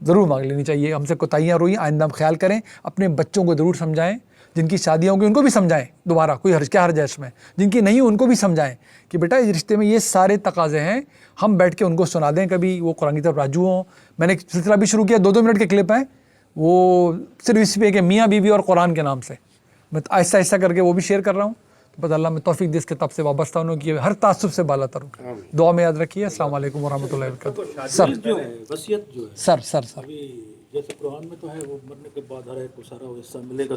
ضرور مانگ لینی چاہیے۔ ہم سے کوتاہیاں روئیں، آئندہ ہم خیال کریں، اپنے بچوں کو ضرور سمجھائیں، جن کی شادیاں ہوں گی ان کو بھی سمجھائیں، دوبارہ کوئی کیا حرج ہے اس میں، جن کی نہیں ان کو بھی سمجھائیں کہ بیٹا اس رشتے میں یہ سارے تقاضے ہیں، ہم بیٹھ کے ان کو سنا دیں، کبھی وہ قرآن کی طرف راجو ہوں۔ میں نے ایک سلسلہ بھی شروع کیا، 2 منٹ کے کلپ ہیں، وہ صرف اس پہ کہ میاں بیوی اور قرآن کے نام سے، میں آہستہ آہستہ کر کے وہ بھی شیئر کر رہا ہوں۔ تو بس اللہ میں توفیق دے اس کتاب سے وابستہ ہونے کی، ہر تعصب سے بالا تر ہوں۔ دعا میں یاد رکھیے۔ السلام علیکم ورحمۃ اللہ وبرکاتہ۔ سر جیسے قرآن میں تو ہے وہ مرنے کے بعد ہر ایک کو سارا حصہ ملے گا۔